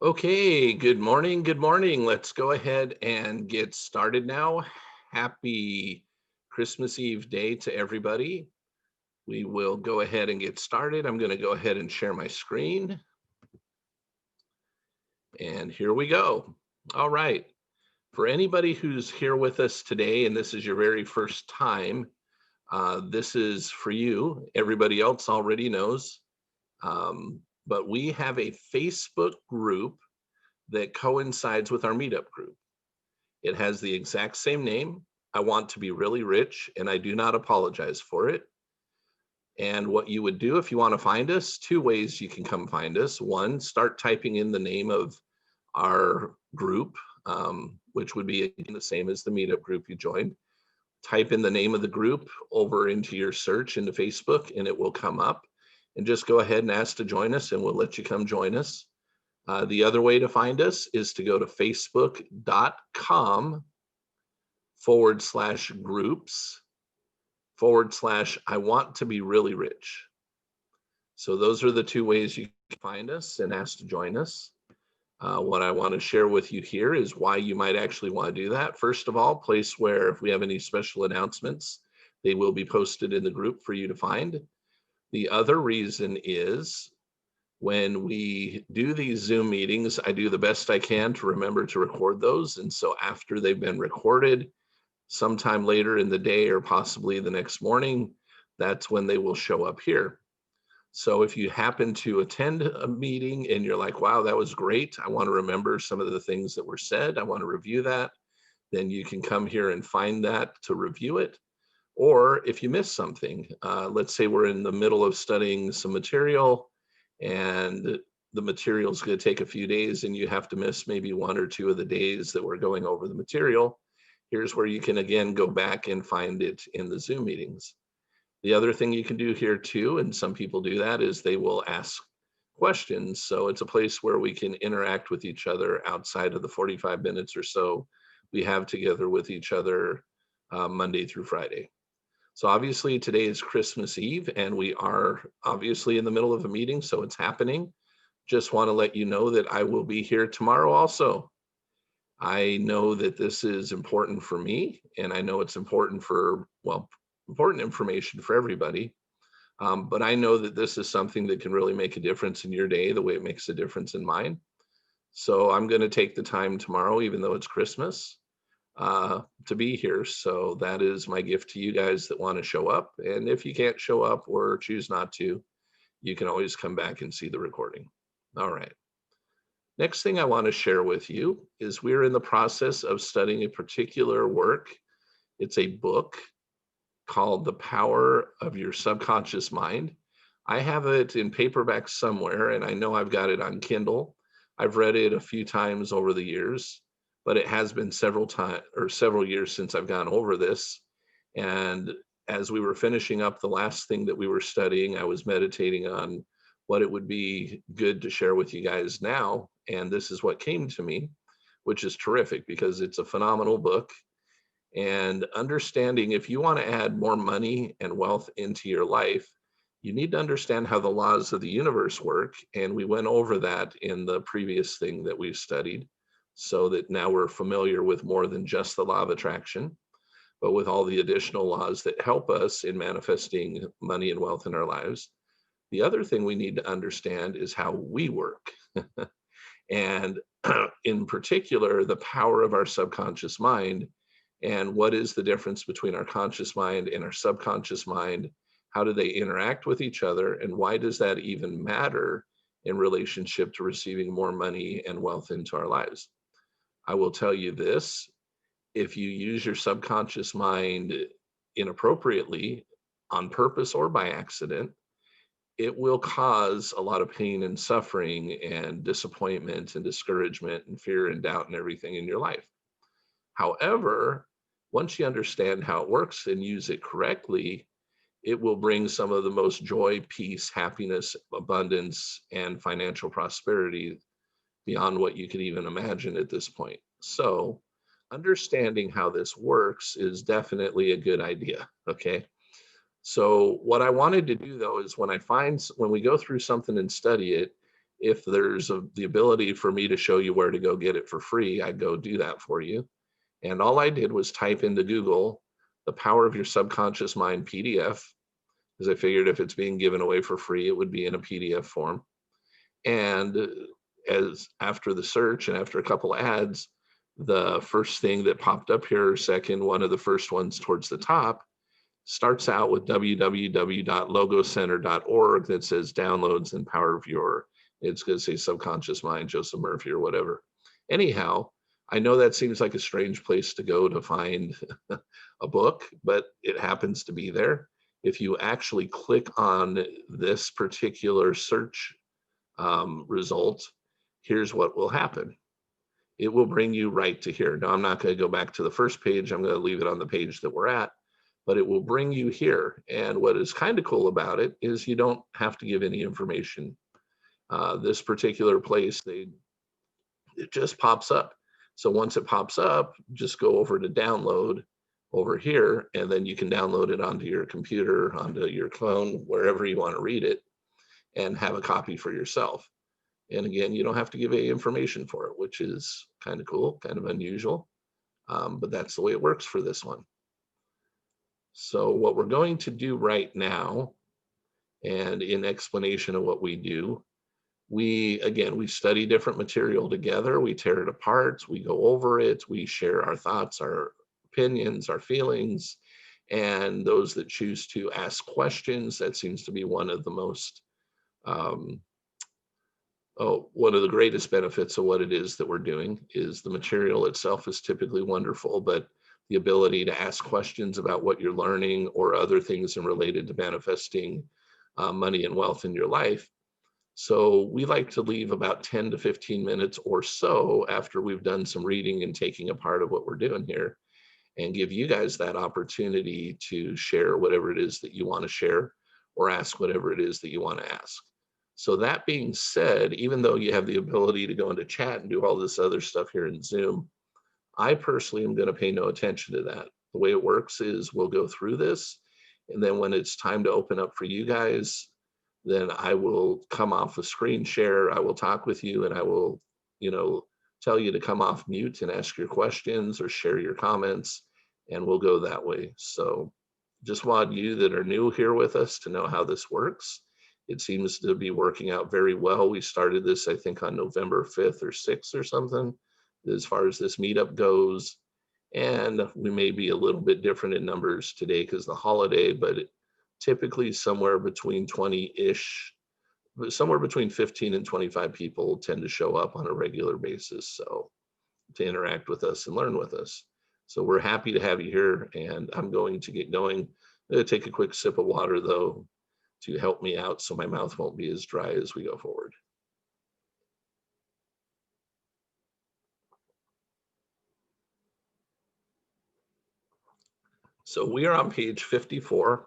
Okay, good morning. Good morning. Let's go ahead and get started now. Happy Christmas Eve day to everybody. We will go ahead and get started. I'm going to go ahead and share my screen. And here we go. All right. For anybody who's here with us today, and this is your very first time, this is for you. Everybody else already knows. But we have a Facebook group that coincides with our meetup group. It has the exact same name. I want to be really rich, and I do not apologize for it. And what you would do if you want to find us, two ways you can come find us. One, start typing in the name of our group, which would be again the same as the meetup group you joined. Type in the name of the group over into your search into Facebook, and it will come up. And just go ahead and ask to join us, and we'll let you come join us. The other way to find us is to go to facebook.com/groups/ I want to be really rich. So those are the two ways you can find us and ask to join us. What I want to share with you here is why you might actually want to do that. First of all, place where if we have any special announcements, they will be posted in the group for you to find. The other reason is when we do these Zoom meetings, I do the best I can to remember to record those. And so after they've been recorded, sometime later in the day or possibly the next morning, that's when they will show up here. So if you happen to attend a meeting and you're like, wow, that was great, I want to remember some of the things that were said, I want to review that, then you can come here and find that to review it. Or if you miss something, let's say we're in the middle of studying some material and the material is going to take a few days and you have to miss maybe one or two of the days that we're going over the material. Here's where you can again go back and find it in the Zoom meetings. The other thing you can do here too, and some people do that, is they will ask questions. So it's a place where we can interact with each other outside of the 45 minutes or so we have together with each other Monday through Friday. So obviously today is Christmas Eve and we are obviously in the middle of a meeting, so it's happening. Just want to let you know that I will be here tomorrow also. I know that this is important for me, and I know it's important for, well, important information for everybody. But I know that this is something that can really make a difference in your day the way it makes a difference in mine. So I'm going to take the time tomorrow, even though it's Christmas, to be here. So that is my gift to you guys that want to show up. And if you can't show up or choose not to, you can always come back and see the recording. All right. Next thing I want to share with you is we're in the process of studying a particular work. It's a book called The Power of Your Subconscious Mind. I have it in paperback somewhere, and I know I've got it on Kindle. I've read it a few times over the years, but it has been several years since I've gone over this. And as we were finishing up the last thing that we were studying, I was meditating on what it would be good to share with you guys now. And this is what came to me, which is terrific because it's a phenomenal book. And understanding if you want to add more money and wealth into your life, you need to understand how the laws of the universe work. And we went over that in the previous thing that we've studied, so that now we're familiar with more than just the law of attraction, but with all the additional laws that help us in manifesting money and wealth in our lives. The other thing we need to understand is how we work. And in particular, the power of our subconscious mind and what is the difference between our conscious mind and our subconscious mind? How do they interact with each other? And why does that even matter in relationship to receiving more money and wealth into our lives? I will tell you this, if you use your subconscious mind inappropriately, on purpose or by accident, it will cause a lot of pain and suffering and disappointment and discouragement and fear and doubt and everything in your life. However, once you understand how it works and use it correctly, it will bring some of the most joy, peace, happiness, abundance, and financial prosperity beyond what you could even imagine at this point. So, understanding how this works is definitely a good idea. Okay. So, what I wanted to do though is when we go through something and study it, If there's the ability for me to show you where to go get it for free, I'd go do that for you. And all I did was type into Google The Power of Your Subconscious Mind PDF, because I figured if it's being given away for free, it would be in a PDF form. And as after the search and after a couple ads, the first thing that popped up here, second, one of the first ones towards the top, starts out with www.logocenter.org that says downloads and power of your, it's going to say subconscious mind, Joseph Murphy or whatever. Anyhow, I know that seems like a strange place to go to find a book, but it happens to be there. If you actually click on this particular search result, here's what will happen. It will bring you right to here. Now, I'm not going to go back to the first page. I'm going to leave it on the page that we're at, but it will bring you here. And what is kind of cool about it is you don't have to give any information. This particular place, it just pops up. So once it pops up, just go over to download over here, and then you can download it onto your computer, onto your phone, wherever you want to read it, and have a copy for yourself. And again, you don't have to give any information for it, which is kind of cool, kind of unusual, but that's the way it works for this one. So what we're going to do right now, and in explanation of what we do, we study different material together, we tear it apart, we go over it, we share our thoughts, our opinions, our feelings, and those that choose to ask questions, that seems to be one of the most one of the greatest benefits of what it is that we're doing. Is the material itself is typically wonderful, but the ability to ask questions about what you're learning or other things related to manifesting money and wealth in your life. So we like to leave about 10 to 15 minutes or so after we've done some reading and taking a part of what we're doing here, and give you guys that opportunity to share whatever it is that you want to share or ask whatever it is that you want to ask. So that being said, even though you have the ability to go into chat and do all this other stuff here in Zoom, I personally am going to pay no attention to that. The way it works is we'll go through this, and then when it's time to open up for you guys, then I will come off the screen share, I will talk with you, and I will, tell you to come off mute and ask your questions or share your comments, and we'll go that way. So just want you that are new here with us to know how this works. It seems to be working out very well. We started this, I think, on November 5th or 6th or something, as far as this meetup goes. And we may be a little bit different in numbers today because the holiday, but typically somewhere between 20-ish, somewhere between 15 and 25 people tend to show up on a regular basis, so to interact with us and learn with us. So we're happy to have you here, and I'm going to get going. I'm going to take a quick sip of water, though, to help me out so my mouth won't be as dry as we go forward. So we are on page 54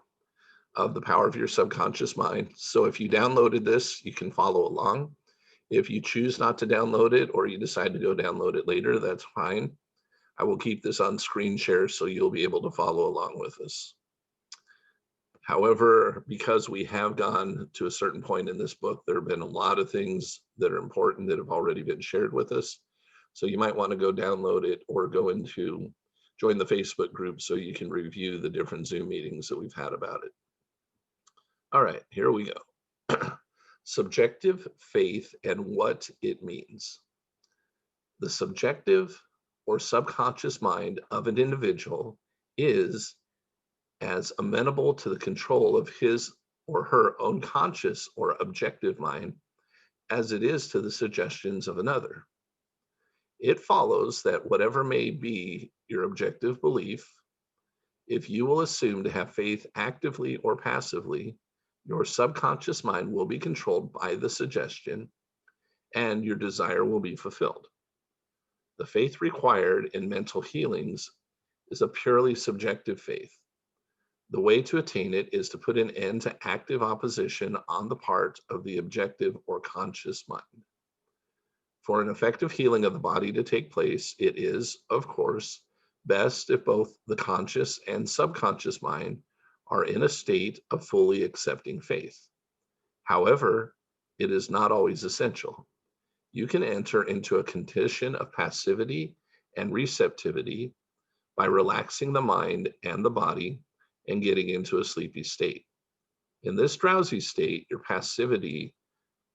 of The Power of Your Subconscious Mind. So if you downloaded this, you can follow along. If you choose not to download it, or you decide to go download it later, that's fine. I will keep this on screen share so you'll be able to follow along with us. However, because we have gone to a certain point in this book, there have been a lot of things that are important that have already been shared with us. So you might want to go download it or go into join the Facebook group so you can review the different Zoom meetings that we've had about it. All right, here we go. Subjective faith and what it means. The subjective or subconscious mind of an individual is as amenable to the control of his or her own conscious or objective mind as it is to the suggestions of another. It follows that whatever may be your objective belief, if you will assume to have faith actively or passively, your subconscious mind will be controlled by the suggestion and your desire will be fulfilled. The faith required in mental healings is a purely subjective faith. The way to attain it is to put an end to active opposition on the part of the objective or conscious mind. For an effective healing of the body to take place, it is, of course, best if both the conscious and subconscious mind are in a state of fully accepting faith. However, it is not always essential. You can enter into a condition of passivity and receptivity by relaxing the mind and the body and getting into a sleepy state. In this drowsy state, your passivity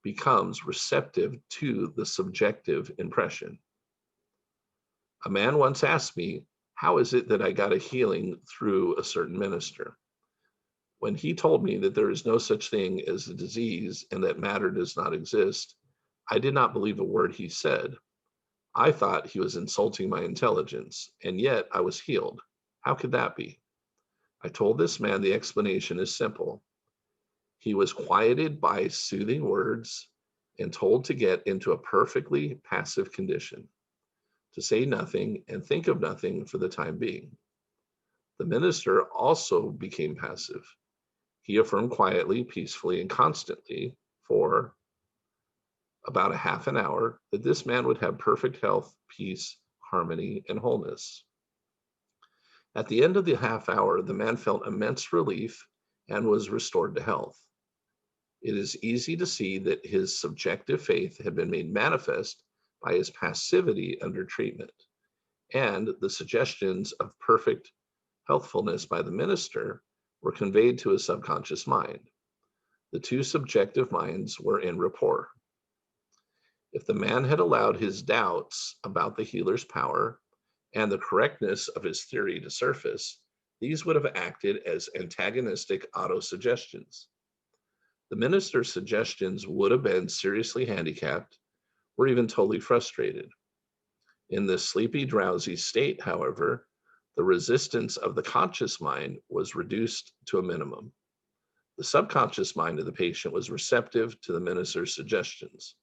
becomes receptive to the subjective impression. A man once asked me, how is it that I got a healing through a certain minister? When he told me that there is no such thing as a disease and that matter does not exist, I did not believe a word he said. I thought he was insulting my intelligence, and yet I was healed. How could that be? I told this man the explanation is simple. He was quieted by soothing words and told to get into a perfectly passive condition, to say nothing and think of nothing for the time being. The minister also became passive. He affirmed quietly, peacefully, and constantly for about a half an hour that this man would have perfect health, peace, harmony, and wholeness. At the end of the half hour, the man felt immense relief and was restored to health. It is easy to see that his subjective faith had been made manifest by his passivity under treatment, and the suggestions of perfect healthfulness by the minister were conveyed to his subconscious mind. The two subjective minds were in rapport. If the man had allowed his doubts about the healer's power and the correctness of his theory to surface, these would have acted as antagonistic autosuggestions. The minister's suggestions would have been seriously handicapped or even totally frustrated. In this sleepy, drowsy state, however, the resistance of the conscious mind was reduced to a minimum. The subconscious mind of the patient was receptive to the minister's suggestions.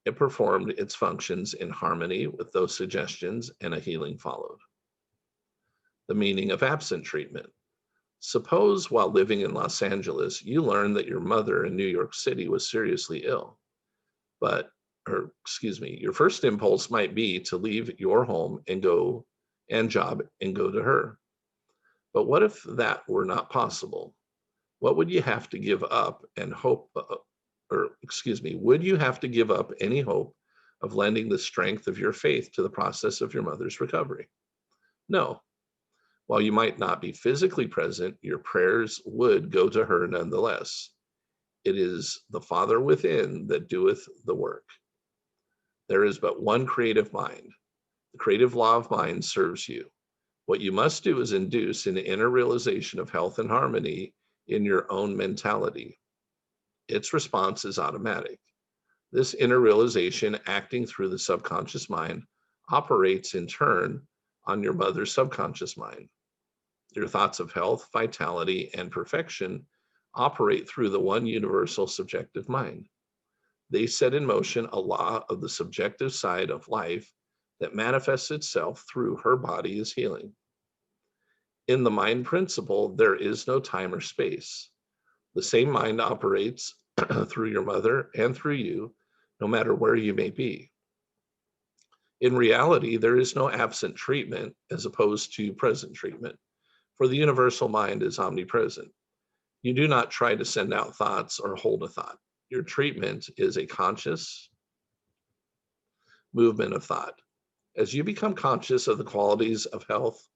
It performed its functions in harmony with those suggestions, and a healing followed. The meaning of absent treatment. Suppose while living in Los Angeles, you learned that your mother in New York City was seriously ill. Your first impulse might be to leave your home and go to her. But what if that were not possible? What would you have to give up and hope, would you have to give up any hope of lending the strength of your faith to the process of your mother's recovery? No. While you might not be physically present, your prayers would go to her nonetheless. It is the Father within that doeth the work. There is but one creative mind. The creative law of mind serves you. What you must do is induce an inner realization of health and harmony in your own mentality. Its response is automatic. This inner realization, acting through the subconscious mind, operates in turn on your mother's subconscious mind. Your thoughts of health, vitality, and perfection operate through the one universal subjective mind. They set in motion a law of the subjective side of life that manifests itself through her body as healing. In the mind principle, there is no time or space. The same mind operates through your mother and through you, no matter where you may be. In reality, there is no absent treatment as opposed to present treatment, for the universal mind is omnipresent. You do not try to send out thoughts or hold a thought. Your treatment is a conscious movement of thought. As you become conscious of the qualities of health,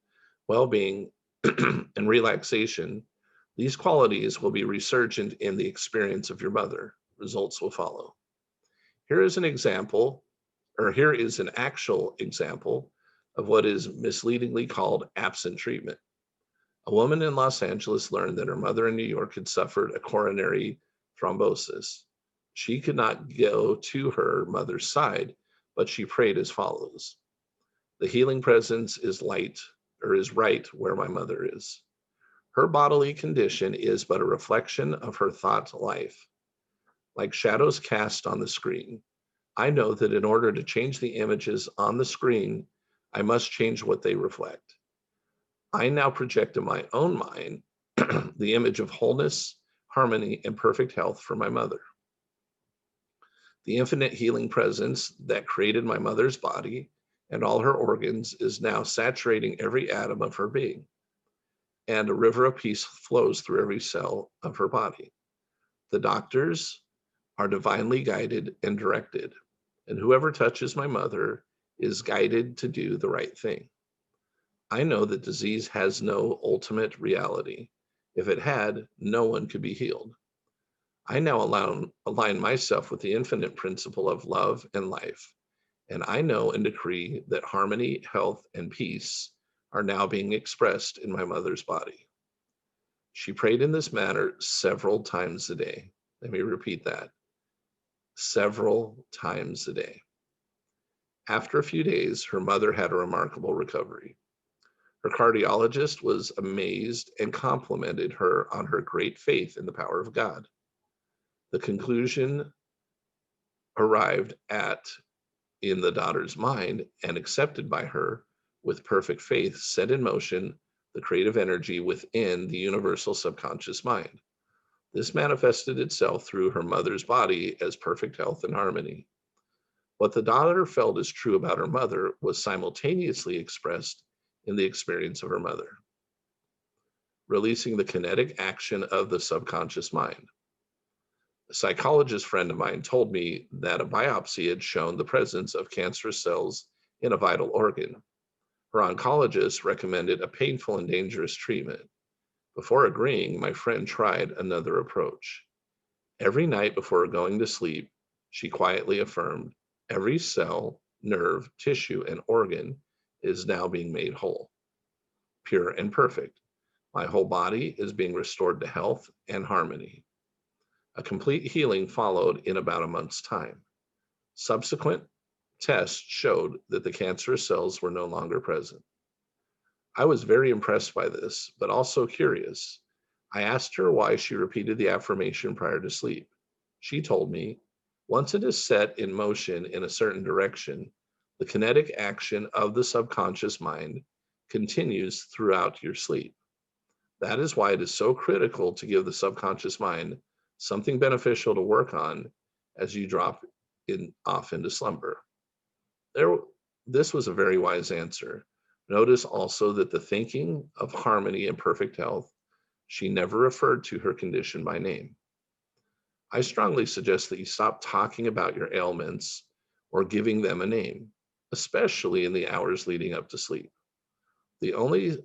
well-being, and relaxation, these qualities will be resurgent in the experience of your mother. Results will follow. Here is an actual example of what is misleadingly called absent treatment. A woman in Los Angeles learned that her mother in New York had suffered a coronary thrombosis. She could not go to her mother's side, but she prayed as follows. The healing presence is right where my mother is. Her bodily condition is but a reflection of her thought life. Like shadows cast on the screen, I know that in order to change the images on the screen, I must change what they reflect. I now project in my own mind the image of wholeness, harmony, and perfect health for my mother. The infinite healing presence that created my mother's body and all her organs is now saturating every atom of her being, and a river of peace flows through every cell of her body. The doctors are divinely guided and directed, and whoever touches my mother is guided to do the right thing. I know that disease has no ultimate reality. If it had, no one could be healed. I now align myself with the infinite principle of love and life, and I know and decree that harmony, health, and peace are now being expressed in my mother's body. She prayed in this manner several times a day. Let me repeat that. Several times a day. After a few days, her mother had a remarkable recovery. Her cardiologist was amazed and complimented her on her great faith in the power of God. The conclusion arrived at in the daughter's mind and accepted by her with perfect faith set in motion the creative energy within the universal subconscious mind. This manifested itself through her mother's body as perfect health and harmony. What the daughter felt is true about her mother was simultaneously expressed in the experience of her mother, releasing the kinetic action of the subconscious mind. A psychologist friend of mine told me that a biopsy had shown the presence of cancerous cells in a vital organ. Her oncologist recommended a painful and dangerous treatment. Before agreeing, my friend tried another approach. Every night before going to sleep, she quietly affirmed, every cell, nerve, tissue, and organ is now being made whole, pure and perfect. My whole body is being restored to health and harmony. A complete healing followed in about a month's time. Subsequent tests showed that the cancerous cells were no longer present. I was very impressed by this, but also curious. I asked her why she repeated the affirmation prior to sleep. She told me, once it is set in motion in a certain direction, the kinetic action of the subconscious mind continues throughout your sleep. That is why it is so critical to give the subconscious mind something beneficial to work on as you drop off into slumber. This was a very wise answer. Notice also that the thinking of harmony and perfect health, she never referred to her condition by name. I strongly suggest that you stop talking about your ailments or giving them a name, especially in the hours leading up to sleep. The only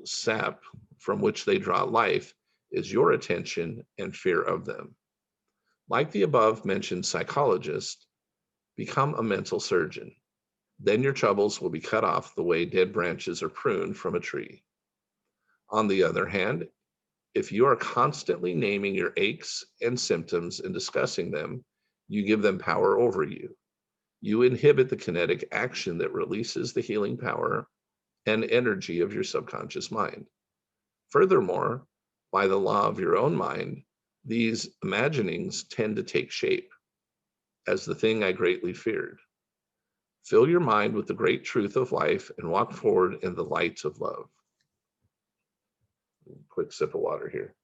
sap from which they draw life is your attention and fear of them. Like the above mentioned psychologist, become a mental surgeon. Then your troubles will be cut off the way dead branches are pruned from a tree. On the other hand, if you are constantly naming your aches and symptoms and discussing them, you give them power over you. You inhibit the kinetic action that releases the healing power and energy of your subconscious mind. Furthermore, by the law of your own mind, these imaginings tend to take shape as the thing I greatly feared. Fill your mind with the great truth of life and walk forward in the light of love. Quick sip of water here.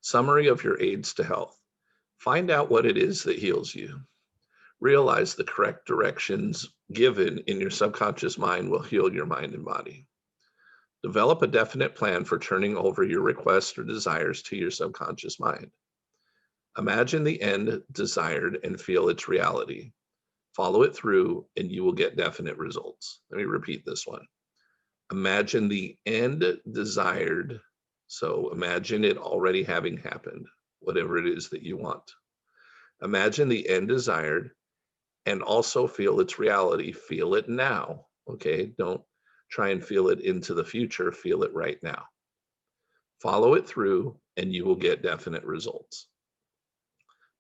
Summary of your aids to health. Find out what it is that heals you. Realize the correct directions given in your subconscious mind will heal your mind and body. Develop a definite plan for turning over your requests or desires to your subconscious mind. Imagine the end desired and feel its reality. Follow it through and you will get definite results. Let me repeat this one. Imagine the end desired. So imagine it already having happened, whatever it is that you want. Imagine the end desired and also feel its reality. Feel it now. Okay, don't try and feel it into the future. Feel it right now. Follow it through and you will get definite results.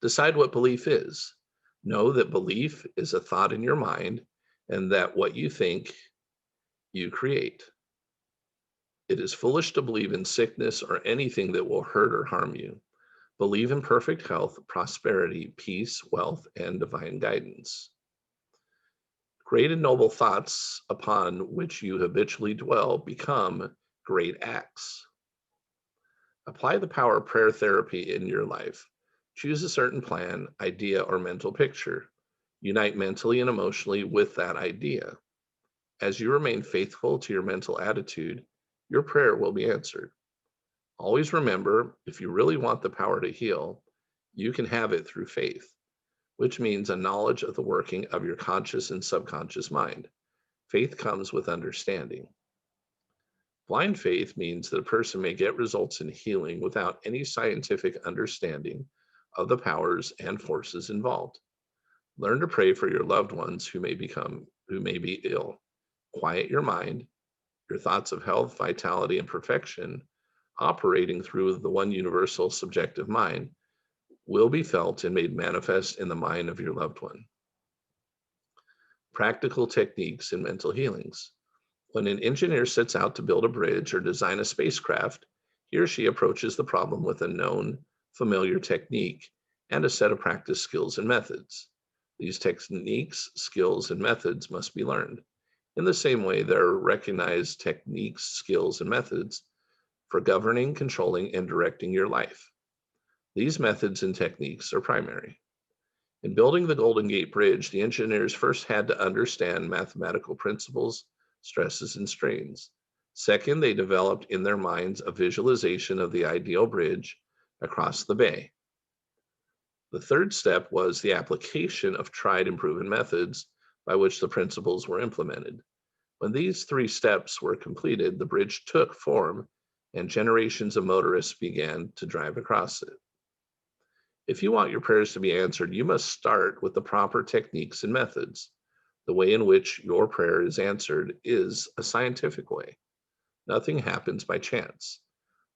Decide what belief is. Know that belief is a thought in your mind and that what you think, you create. It is foolish to believe in sickness or anything that will hurt or harm you. Believe in perfect health, prosperity, peace, wealth, and divine guidance. Great and noble thoughts upon which you habitually dwell become great acts. Apply the power of prayer therapy in your life. Choose a certain plan, idea, or mental picture. Unite mentally and emotionally with that idea. As you remain faithful to your mental attitude, your prayer will be answered. Always remember, if you really want the power to heal, you can have it through faith, which means a knowledge of the working of your conscious and subconscious mind. Faith comes with understanding. Blind faith means that a person may get results in healing without any scientific understanding of the powers and forces involved. Learn to pray for your loved ones who may be ill. Quiet your mind, your thoughts of health, vitality, and perfection, operating through the one universal subjective mind, will be felt and made manifest in the mind of your loved one. Practical techniques in mental healings. When an engineer sets out to build a bridge or design a spacecraft, he or she approaches the problem with a known, familiar technique and a set of practice skills and methods. These techniques, skills, and methods must be learned. In the same way, there are recognized techniques, skills, and methods for governing, controlling, and directing your life. These methods and techniques are primary. In building the Golden Gate Bridge, the engineers first had to understand mathematical principles, stresses, and strains. Second, they developed in their minds a visualization of the ideal bridge across the bay. The third step was the application of tried and proven methods by which the principles were implemented. When these three steps were completed, the bridge took form and generations of motorists began to drive across it. If you want your prayers to be answered, you must start with the proper techniques and methods. The way in which your prayer is answered is a scientific way. Nothing happens by chance.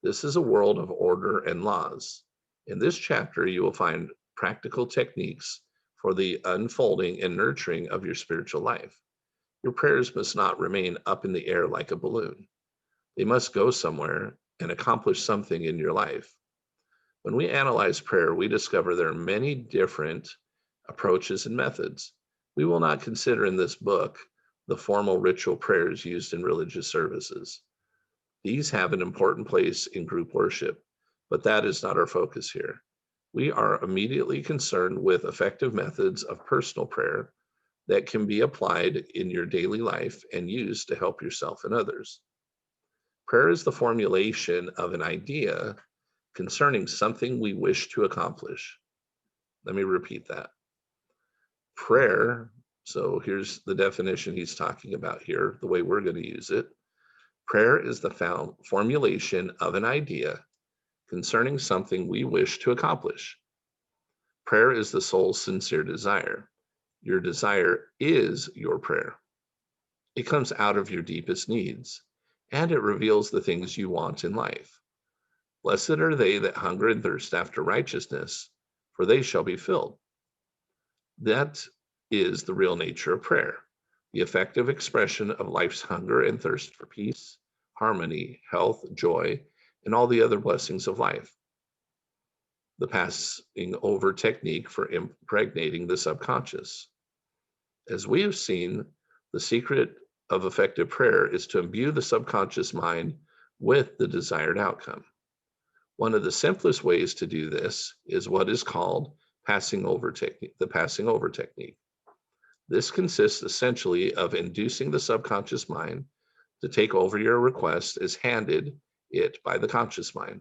This is a world of order and laws. In this chapter, you will find practical techniques for the unfolding and nurturing of your spiritual life. Your prayers must not remain up in the air like a balloon. They must go somewhere and accomplish something in your life. When we analyze prayer, we discover there are many different approaches and methods. We will not consider in this book the formal ritual prayers used in religious services. These have an important place in group worship, but that is not our focus here. We are immediately concerned with effective methods of personal prayer that can be applied in your daily life and used to help yourself and others. Prayer is the formulation of an idea concerning something we wish to accomplish. Let me repeat that. Prayer, so here's the definition he's talking about here, the way we're going to use it. Prayer is the formulation of an idea concerning something we wish to accomplish. Prayer is the soul's sincere desire. Your desire is your prayer. It comes out of your deepest needs, and it reveals the things you want in life. Blessed are they that hunger and thirst after righteousness, for they shall be filled. That is the real nature of prayer, the effective expression of life's hunger and thirst for peace, harmony, health, joy, and all the other blessings of life. The passing over technique for impregnating the subconscious. As we have seen, the secret of effective prayer is to imbue the subconscious mind with the desired outcome. One of the simplest ways to do this is what is called the passing over technique. This consists essentially of inducing the subconscious mind to take over your request as handed it by the conscious mind.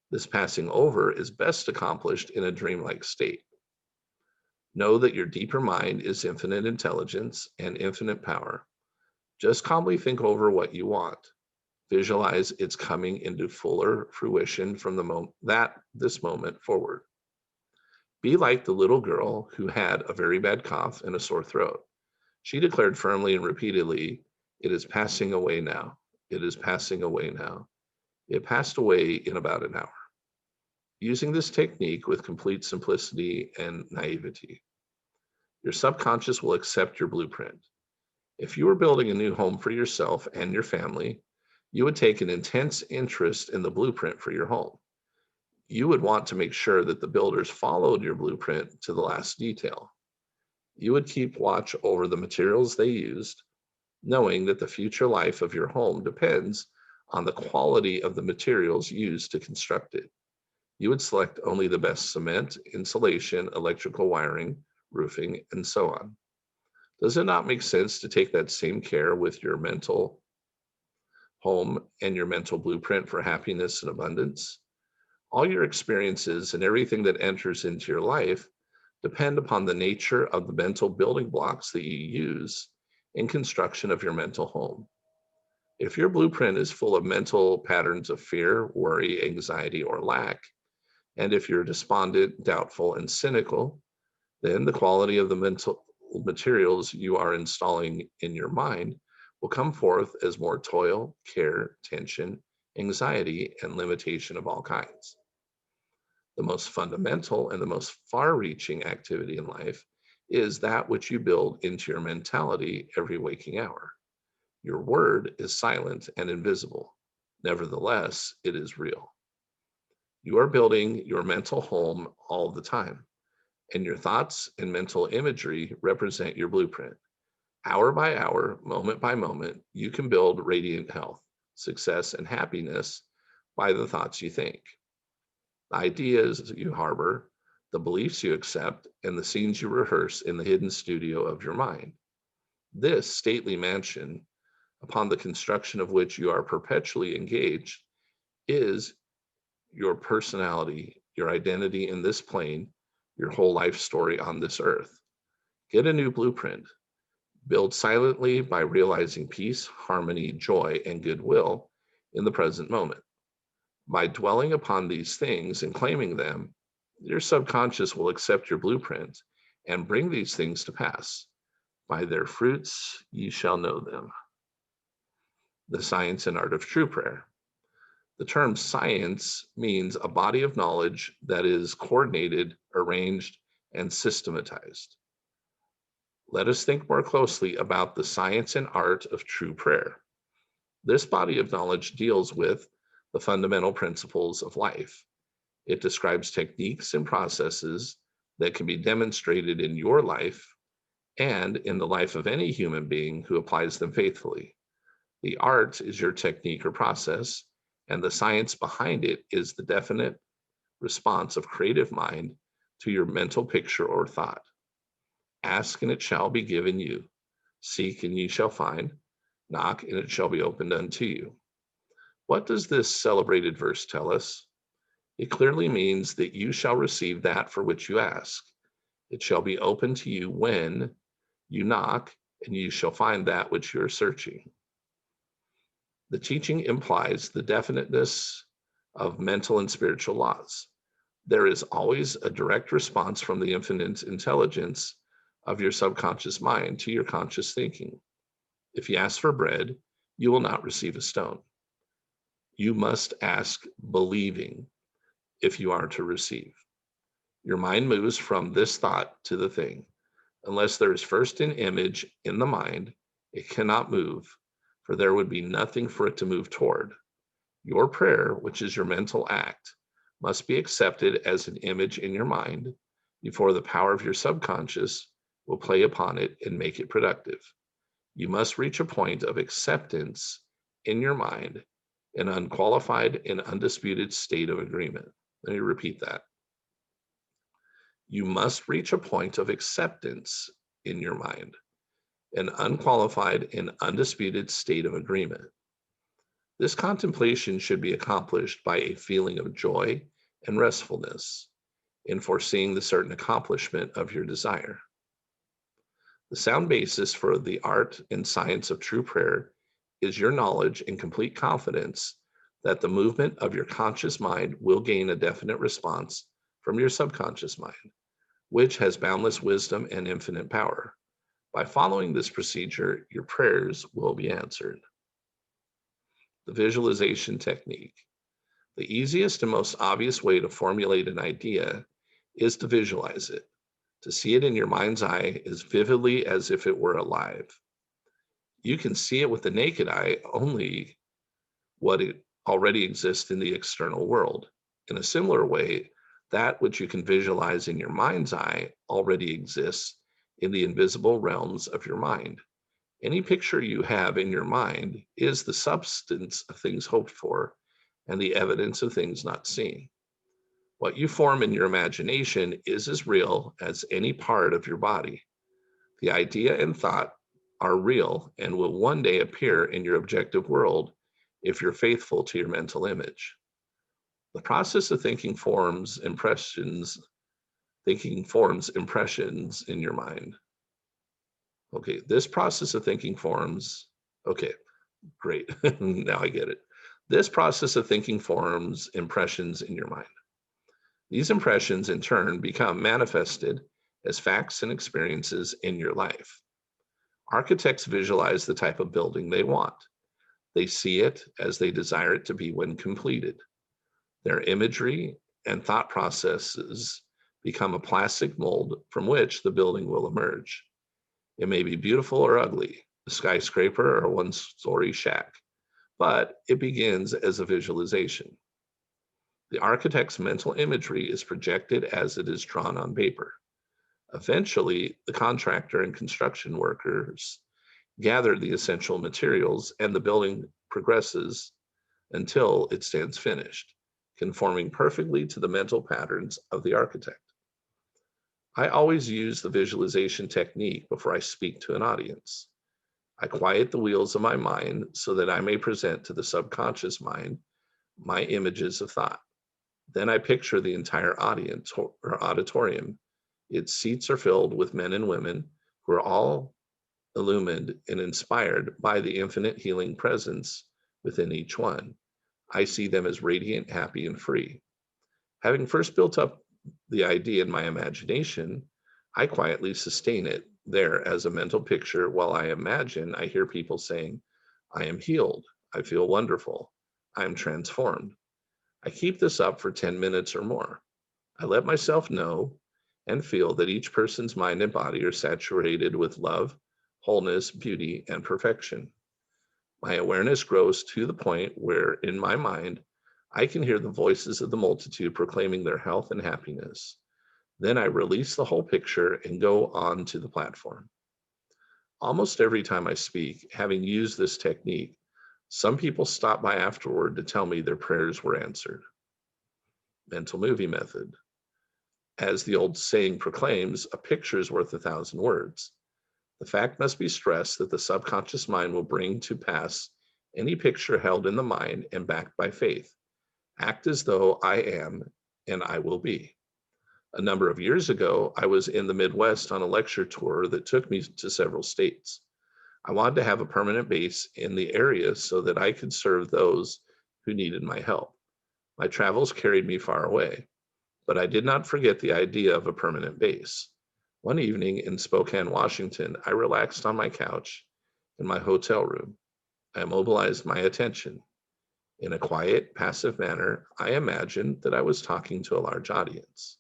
This passing over is best accomplished in a dreamlike state. Know that your deeper mind is infinite intelligence and infinite power. Just calmly think over what you want. Visualize its coming into fuller fruition from this moment forward. Be like the little girl who had a very bad cough and a sore throat. She declared firmly and repeatedly, "It is passing away now. It is passing away now." It passed away in about an hour. Using this technique with complete simplicity and naivety, your subconscious will accept your blueprint. If you were building a new home for yourself and your family, you would take an intense interest in the blueprint for your home. You would want to make sure that the builders followed your blueprint to the last detail. You would keep watch over the materials they used, knowing that the future life of your home depends on the quality of the materials used to construct it. You would select only the best cement, insulation, electrical wiring, roofing, and so on. Does it not make sense to take that same care with your mental home and your mental blueprint for happiness and abundance? All your experiences and everything that enters into your life depend upon the nature of the mental building blocks that you use in construction of your mental home. If your blueprint is full of mental patterns of fear, worry, anxiety, or lack, and if you're despondent, doubtful, and cynical, then the quality of the mental materials you are installing in your mind will come forth as more toil, care, tension, anxiety, and limitation of all kinds. The most fundamental and the most far reaching activity in life is that which you build into your mentality every waking hour. Your word is silent and invisible. Nevertheless, it is real. You are building your mental home all the time, and your thoughts and mental imagery represent your blueprint. Hour by hour, moment by moment, you can build radiant health, success, and happiness by the thoughts you think, the ideas you harbor, the beliefs you accept, and the scenes you rehearse in the hidden studio of your mind. This stately mansion, upon the construction of which you are perpetually engaged, is your personality, your identity in this plane, your whole life story on this earth. Get a new blueprint. Build silently by realizing peace, harmony, joy, and goodwill in the present moment. By dwelling upon these things and claiming them, your subconscious will accept your blueprint and bring these things to pass. By their fruits ye shall know them. The science and art of true prayer. The term science means a body of knowledge that is coordinated, arranged, and systematized. Let us think more closely about the science and art of true prayer. This body of knowledge deals with the fundamental principles of life. It describes techniques and processes that can be demonstrated in your life and in the life of any human being who applies them faithfully. The art is your technique or process, and the science behind it is the definite response of creative mind to your mental picture or thought. Ask and it shall be given you. Seek and ye shall find. Knock and it shall be opened unto you. What does this celebrated verse tell us? It clearly means that you shall receive that for which you ask. It shall be open to you when you knock, and you shall find that which you are searching. The teaching implies the definiteness of mental and spiritual laws. There is always a direct response from the infinite intelligence of your subconscious mind to your conscious thinking. If you ask for bread, you will not receive a stone. You must ask believing if you are to receive. Your mind moves from this thought to the thing. Unless there is first an image in the mind, it cannot move, for there would be nothing for it to move toward. Your prayer, which is your mental act, must be accepted as an image in your mind before the power of your subconscious will play upon it and make it productive. You must reach a point of acceptance in your mind, an unqualified and undisputed state of agreement. Let me repeat that. You must reach a point of acceptance in your mind, an unqualified and undisputed state of agreement. This contemplation should be accomplished by a feeling of joy and restfulness in foreseeing the certain accomplishment of your desire. The sound basis for the art and science of true prayer is your knowledge and complete confidence that the movement of your conscious mind will gain a definite response from your subconscious mind, which has boundless wisdom and infinite power. By following this procedure, your prayers will be answered. The visualization technique. The easiest and most obvious way to formulate an idea is to visualize it, to see it in your mind's eye as vividly as if it were alive. You can see it with the naked eye only what it already exists in the external world. In a similar way, that which you can visualize in your mind's eye already exists in the invisible realms of your mind. Any picture you have in your mind is the substance of things hoped for and the evidence of things not seen. What you form in your imagination is as real as any part of your body. The idea and thought are real and will one day appear in your objective world if you're faithful to your mental image. The process of thinking forms impressions in your mind. Okay, this process of thinking forms, okay, great. Now I get it. This process of thinking forms impressions in your mind. These impressions, in turn, become manifested as facts and experiences in your life. Architects visualize the type of building they want. They see it as they desire it to be when completed. Their imagery and thought processes become a plastic mold from which the building will emerge. It may be beautiful or ugly, a skyscraper or a one-story shack, but it begins as a visualization. The architect's mental imagery is projected as it is drawn on paper. Eventually, the contractor and construction workers gather the essential materials and the building progresses until it stands finished, conforming perfectly to the mental patterns of the architect. I always use the visualization technique before I speak to an audience. I quiet the wheels of my mind so that I may present to the subconscious mind my images of thought. Then I picture the entire audience or auditorium. Its seats are filled with men and women who are all illumined and inspired by the infinite healing presence within each one. I see them as radiant, happy, and free. Having first built up the idea in my imagination, I quietly sustain it there as a mental picture while I hear people saying, I am healed, I feel wonderful, I am transformed. I keep this up for 10 minutes or more. I let myself know and feel that each person's mind and body are saturated with love, wholeness, beauty, and perfection. My awareness grows to the point where, in my mind, I can hear the voices of the multitude proclaiming their health and happiness. Then I release the whole picture and go on to the platform. Almost every time I speak, having used this technique, some people stop by afterward to tell me their prayers were answered. Mental movie method. As the old saying proclaims, a picture is worth 1,000 words. The fact must be stressed that the subconscious mind will bring to pass any picture held in the mind and backed by faith. Act as though I am and I will be. A number of years ago, I was in the Midwest on a lecture tour that took me to several states. I wanted to have a permanent base in the area so that I could serve those who needed my help. My travels carried me far away, but I did not forget the idea of a permanent base. One evening in Spokane, Washington, I relaxed on my couch in my hotel room. I immobilized my attention. In a quiet, passive manner, I imagined that I was talking to a large audience.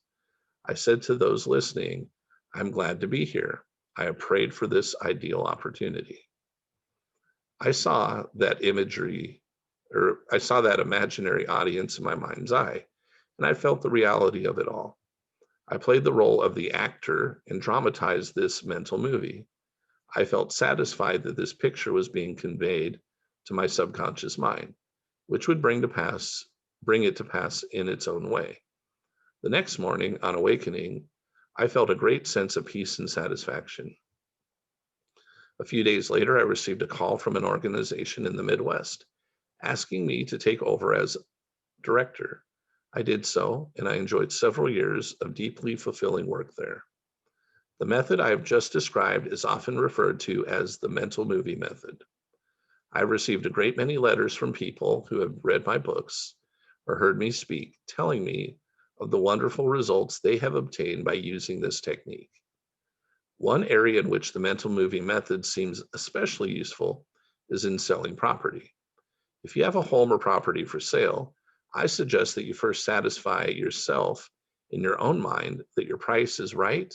I said to those listening, I'm glad to be here. I have prayed for this ideal opportunity. I saw that imaginary audience in my mind's eye, and I felt the reality of it all. I played the role of the actor and dramatized this mental movie. I felt satisfied that this picture was being conveyed to my subconscious mind, which would bring it to pass in its own way. The next morning, on awakening, I felt a great sense of peace and satisfaction. A few days later, I received a call from an organization in the Midwest asking me to take over as director. I did so, and I enjoyed several years of deeply fulfilling work there. The method I have just described is often referred to as the mental movie method. I've received a great many letters from people who have read my books or heard me speak, telling me of the wonderful results they have obtained by using this technique. One area in which the mental movie method seems especially useful is in selling property. If you have a home or property for sale, I suggest that you first satisfy yourself in your own mind that your price is right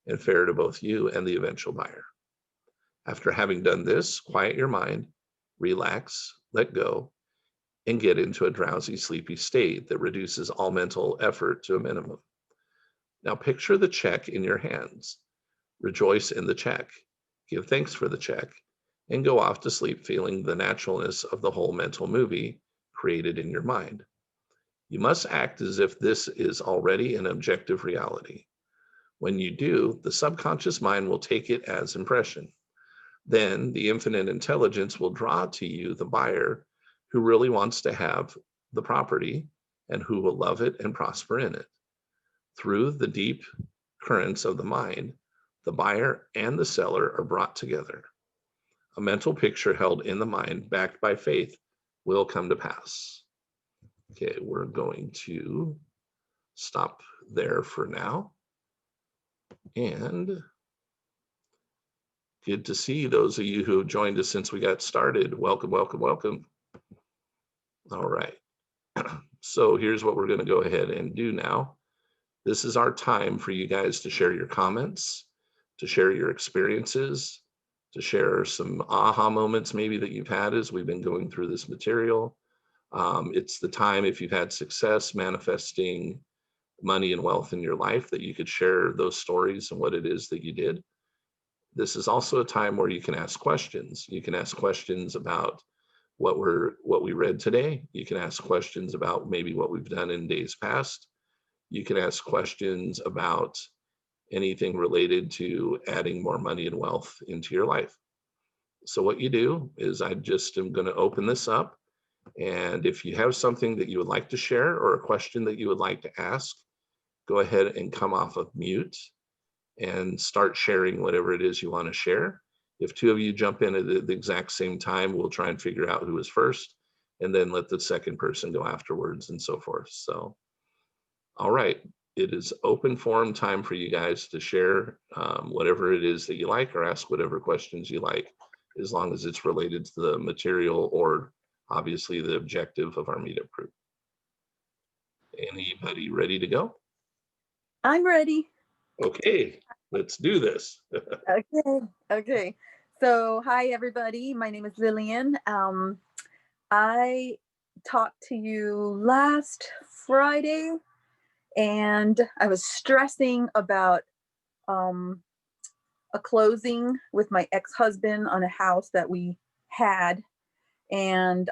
and fair to both you and the eventual buyer. After having done this, quiet your mind, relax, let go, and get into a drowsy, sleepy state that reduces all mental effort to a minimum. Now picture the check in your hands. Rejoice in the check, give thanks for the check, and go off to sleep feeling the naturalness of the whole mental movie created in your mind. You must act as if this is already an objective reality. When you do, the subconscious mind will take it as impression. Then the infinite intelligence will draw to you the buyer who really wants to have the property and who will love it and prosper in it. Through the deep currents of the mind, the buyer and the seller are brought together. A mental picture held in the mind, backed by faith, will come to pass. Okay, we're going to stop there for now. And good to see those of you who have joined us since we got started. Welcome, welcome, welcome. All right. So here's what we're going to go ahead and do now. This is our time for you guys to share your comments, to share your experiences, to share some aha moments maybe that you've had as we've been going through this material. It's the time, if you've had success manifesting money and wealth in your life, that you could share those stories and what it is that you did. This is also a time where you can ask questions. You can ask questions about what we read today. You can ask questions about maybe what we've done in days past. You can ask questions about anything related to adding more money and wealth into your life. So what you do is I just am going to open this up. And if you have something that you would like to share or a question that you would like to ask, go ahead and come off of mute and start sharing whatever it is you want to share. If two of you jump in at the exact same time, we'll try and figure out who is first and then let the second person go afterwards and so forth. So, all right, it is open forum time for you guys to share whatever it is that you like or ask whatever questions you like, as long as it's related to the material or obviously the objective of our meetup group. Anybody ready to go? I'm ready. Okay, let's do this. Okay. So, hi everybody. My name is Lillian. I talked to you last Friday, and I was stressing about a closing with my ex-husband on a house that we had, and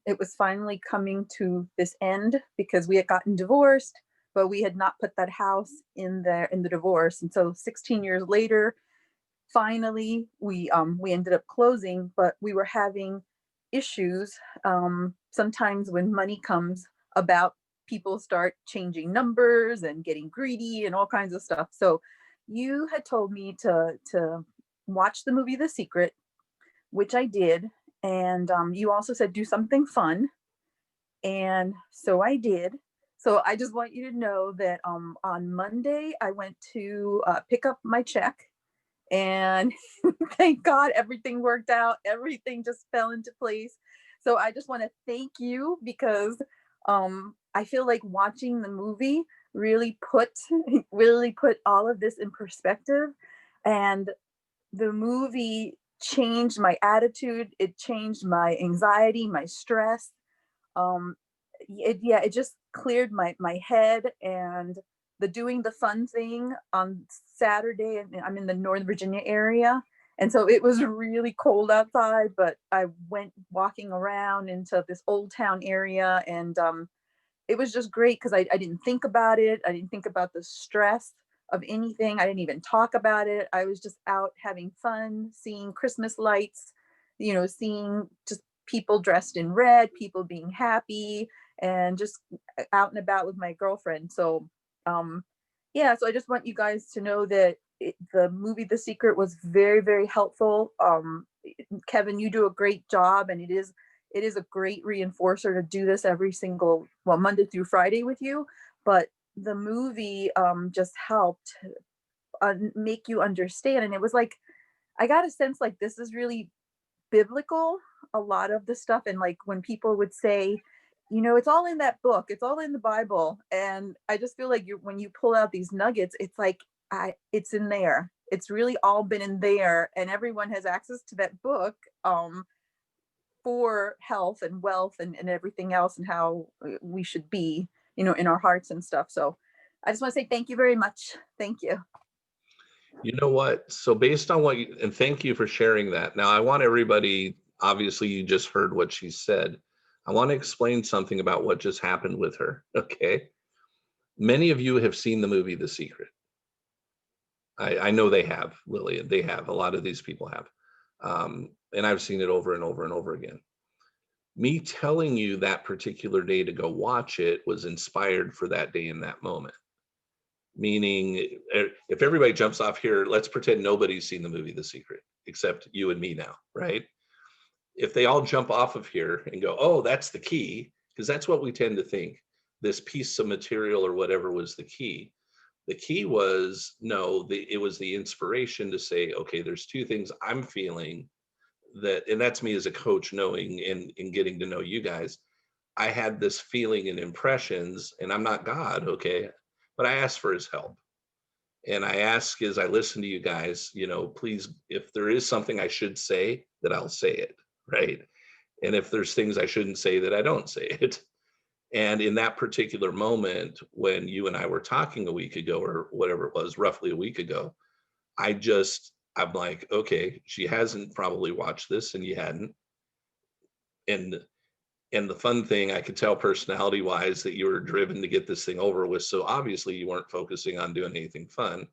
it was finally coming to this end because we had gotten divorced, but we had not put that house in the divorce, and so 16 years later, finally we ended up closing, but we were having issues. Sometimes when money comes about, people start changing numbers and getting greedy and all kinds of stuff. So you had told me to watch the movie The Secret, which I did, and you also said do something fun, and so I did. So I just want you to know that on Monday I went to pick up my check, and thank God everything worked out. Everything just fell into place. So I just want to thank you because I feel like watching the movie really put really put all of this in perspective, and the movie changed my attitude. It changed my anxiety, my stress. It just cleared my head, and the doing the fun thing on Saturday, and I'm in the Northern Virginia area, and so it was really cold outside, but I went walking around into this old town area, and it was just great because I didn't think about it. I didn't think about the stress of anything. I didn't even talk about it. I was just out having fun, seeing Christmas lights, seeing just people dressed in red, people being happy, and just out and about with my girlfriend. So, yeah, so I just want you guys to know that the movie The Secret was very, very helpful. Kevin, you do a great job, and it is a great reinforcer to do this every single, well, Monday through Friday with you. But the movie just helped make you understand. And it was like, I got a sense like this is really biblical, a lot of the stuff. And like when people would say, it's all in that book, it's all in the Bible. And I just feel like when you pull out these nuggets, it's like, it's in there. It's really all been in there, and everyone has access to that book. For health and wealth and everything else, and how we should be, in our hearts and stuff. So I just want to say thank you very much. Thank you. You know what? So based on and thank you for sharing that. Now I want everybody, obviously you just heard what she said. I want to explain something about what just happened with her. Okay. Many of you have seen the movie The Secret. I know they have, Lillian. They have. A lot of these people have. And I've seen it over and over and over again. Me telling you that particular day to go watch it was inspired for that day in that moment. Meaning, if everybody jumps off here, let's pretend nobody's seen the movie The Secret, except you and me now, right? If they all jump off of here and go, oh, that's the key, because that's what we tend to think. This piece of material or whatever was the key. The key was, no, it was the inspiration to say, okay, there's two things I'm feeling that, and that's me as a coach knowing and getting to know you guys. I had this feeling and impressions, and I'm not God, okay? But I asked for his help. And I ask as I listen to you guys, please, if there is something I should say, that I'll say it, right? And if there's things I shouldn't say, that I don't say it. And in that particular moment, when you and I were talking a week ago, or whatever it was, roughly a week ago, I'm like, okay, she hasn't probably watched this and you hadn't. And the fun thing, I could tell personality wise that you were driven to get this thing over with. So obviously you weren't focusing on doing anything fun.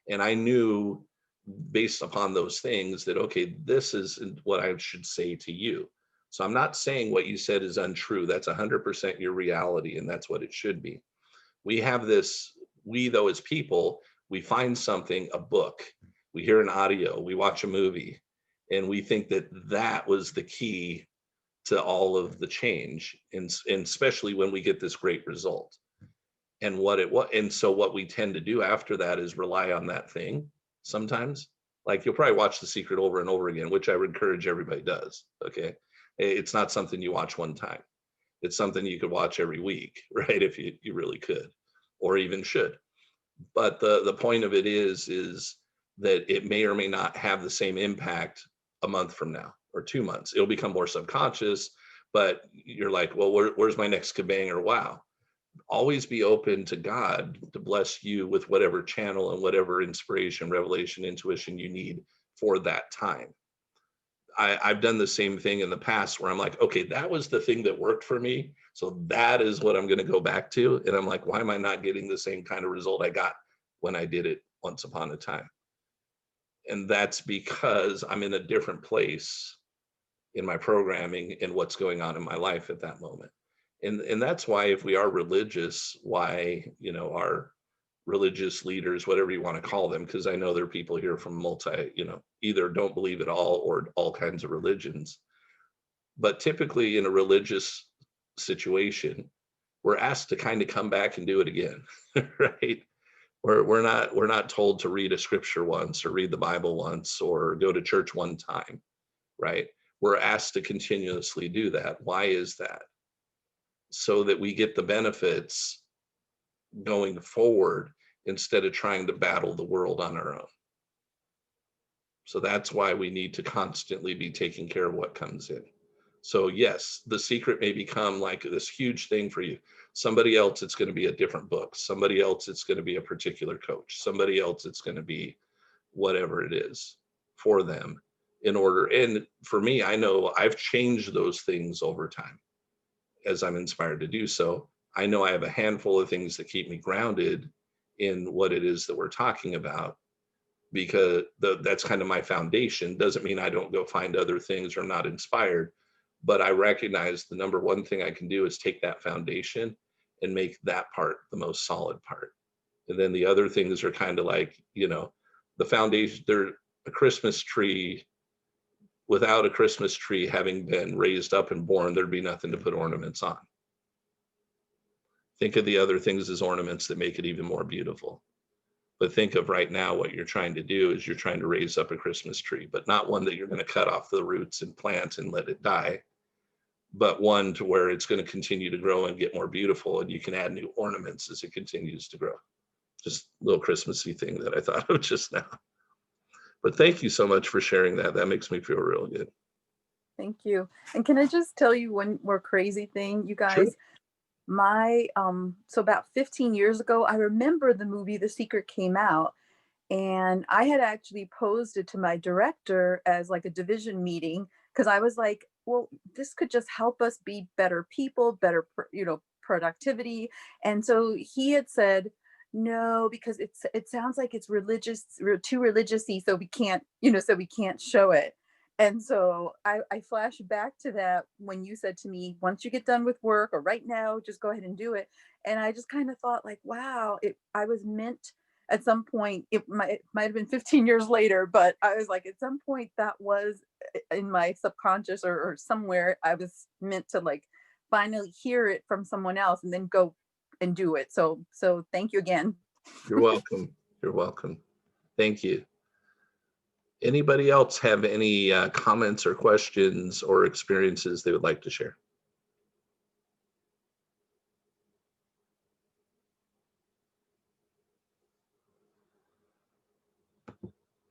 And I knew based upon those things that, okay, this is what I should say to you. So I'm not saying what you said is untrue. That's 100% your reality. And that's what it should be. We have this, we though, as people, we find something, a book, we hear an audio, we watch a movie, and we think that that was the key to all of the change, and especially when we get this great result. And so what we tend to do after that is rely on that thing sometimes. Like, you'll probably watch The Secret over and over again, which I would encourage everybody does. Okay. It's not something you watch one time. It's something you could watch every week, right? If you really could, or even should. But the point of it is that it may or may not have the same impact a month from now or 2 months. It'll become more subconscious, but you're like, well, where's my next kabang or wow? Always be open to God to bless you with whatever channel and whatever inspiration, revelation, intuition you need for that time. I've done the same thing in the past where I'm like, okay, that was the thing that worked for me. So that is what I'm going to go back to. And I'm like, why am I not getting the same kind of result I got when I did it once upon a time? And that's because I'm in a different place in my programming and what's going on in my life at that moment. And that's why, if we are religious, why, our religious leaders, whatever you want to call them, because I know there are people here from either don't believe at all or all kinds of religions. But typically in a religious situation, we're asked to kind of come back and do it again, right? We're not told to read a scripture once or read the Bible once or go to church one time, right? We're asked to continuously do that. Why is that? So that we get the benefits going forward instead of trying to battle the world on our own. So that's why we need to constantly be taking care of what comes in. So yes, The Secret may become like this huge thing for you. Somebody else, it's going to be a different book. Somebody else, it's going to be a particular coach. Somebody else, it's going to be whatever it is for them in order. And for me, I know I've changed those things over time as I'm inspired to do so. I know I have a handful of things that keep me grounded in what it is that we're talking about, because that's kind of my foundation. Doesn't mean I don't go find other things or I'm not inspired, but I recognize the number one thing I can do is take that foundation and make that part the most solid part. And then the other things are kind of like, the foundation. They're a Christmas tree. Without a Christmas tree having been raised up and born, there'd be nothing to put ornaments on. Think of the other things as ornaments that make it even more beautiful. But think of right now, what you're trying to do is you're trying to raise up a Christmas tree, but not one that you're going to cut off the roots and plant and let it die, but one to where it's going to continue to grow and get more beautiful, and you can add new ornaments as it continues to grow. Just a little Christmassy thing that I thought of just now. But thank you so much for sharing that. That makes me feel real good. Thank you. And can I just tell you one more crazy thing, you Sure. guys? My so about 15 years ago, I remember the movie The Secret came out, and I had actually posed it to my director as like a division meeting, because I was like, well, this could just help us be better people, better productivity. And so he had said, no, because it sounds like it's religious, too religious-y, so we can't, you know, so we can't show it. And so I flash back to that when you said to me, once you get done with work or right now, just go ahead and do it. And I just kind of thought like, wow, I was meant at some point, it might have been 15 years later, but I was like, at some point that was in my subconscious or somewhere I was meant to like finally hear it from someone else and then go and do it. So thank you again. You're welcome. You're welcome. Thank you. Anybody else have any comments or questions or experiences they would like to share?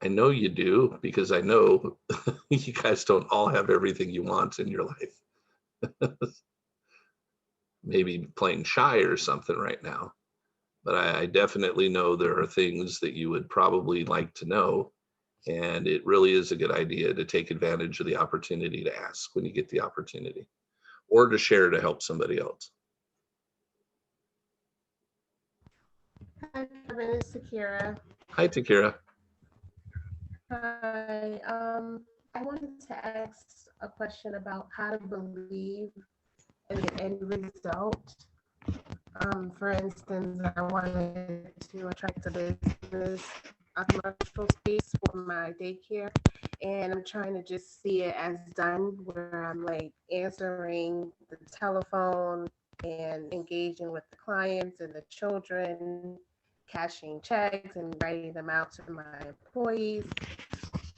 I know you do, because I know you guys don't all have everything you want in your life. Maybe playing shy or something right now, but I definitely know there are things that you would probably like to know. And it really is a good idea to take advantage of the opportunity to ask when you get the opportunity, or to share to help somebody else. Hi, Kevin. It's Sakira. Hi, Takira. Hi. I wanted to ask a question about how to believe in the end result. For instance, I wanted to attract a business, a commercial space for my daycare, and I'm trying to just see it as done, where I'm like answering the telephone and engaging with the clients and the children, cashing checks and writing them out to my employees.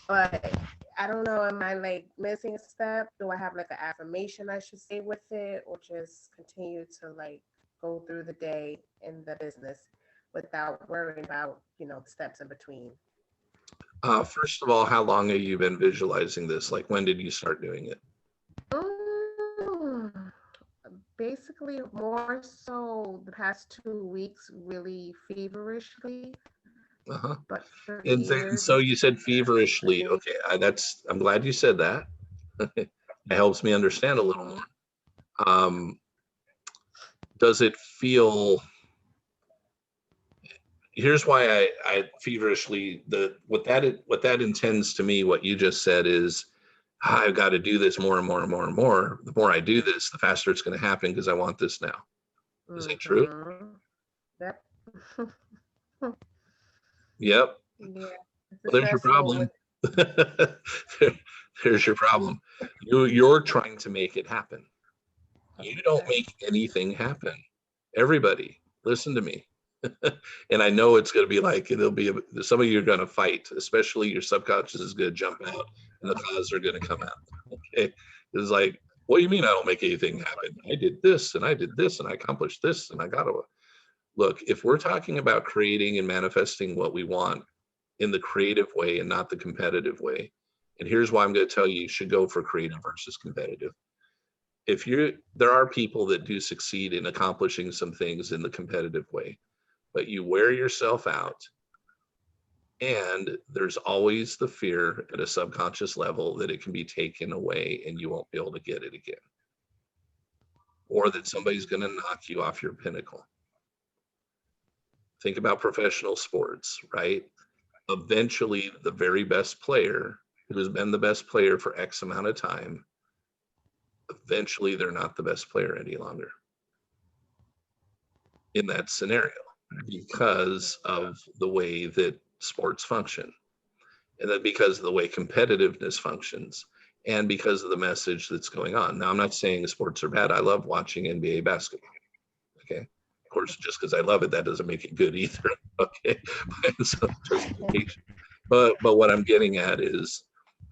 But I don't know, am I like missing a step? Do I have like an affirmation I should say with it, or just continue to like go through the day in the business without worrying about, the steps in between? First of all, how long have you been visualizing this? Like, when did you start doing it? Mm, Basically, more so the past 2 weeks, really feverishly, Uh-huh. but for And years so it's you said been feverishly. steady. Okay, I'm glad you said that. It helps me understand a little Mhm. more. Does it feel, here's why I feverishly, what that intends to me, what you just said is, I've got to do this more and more and more and more. The more I do this, the faster it's going to happen because I want this now. Is that true? Mhm. Yep. Yep. Yeah, it's Well, there's your successful with. problem. There- there's your problem. You're trying to make it happen. You don't Okay. make anything happen. Everybody, listen to me. And I know it's going to be like, some of you are going to fight, especially your subconscious is going to jump out and the cause are going to come out. Okay. It's like, what do you mean I don't make anything happen? I did this and I did this and I accomplished this and I got to look. If we're talking about creating and manifesting what we want in the creative way and not the competitive way, and here's why I'm going to tell you, you should go for creative versus competitive. There are people that do succeed in accomplishing some things in the competitive way, but you wear yourself out, and there's always the fear at a subconscious level that it can be taken away and you won't be able to get it again, or that somebody's going to knock you off your pinnacle. Think about professional sports, right? Eventually, the very best player who has been the best player for X amount of time, eventually they're not the best player any longer in that scenario, because of the way that sports function, and then because of the way competitiveness functions, and because of the message that's going on. Now, I'm not saying sports are bad. I love watching NBA basketball. Okay. Of course, just because I love it, that doesn't make it good either. Okay. So justification. But what I'm getting at is,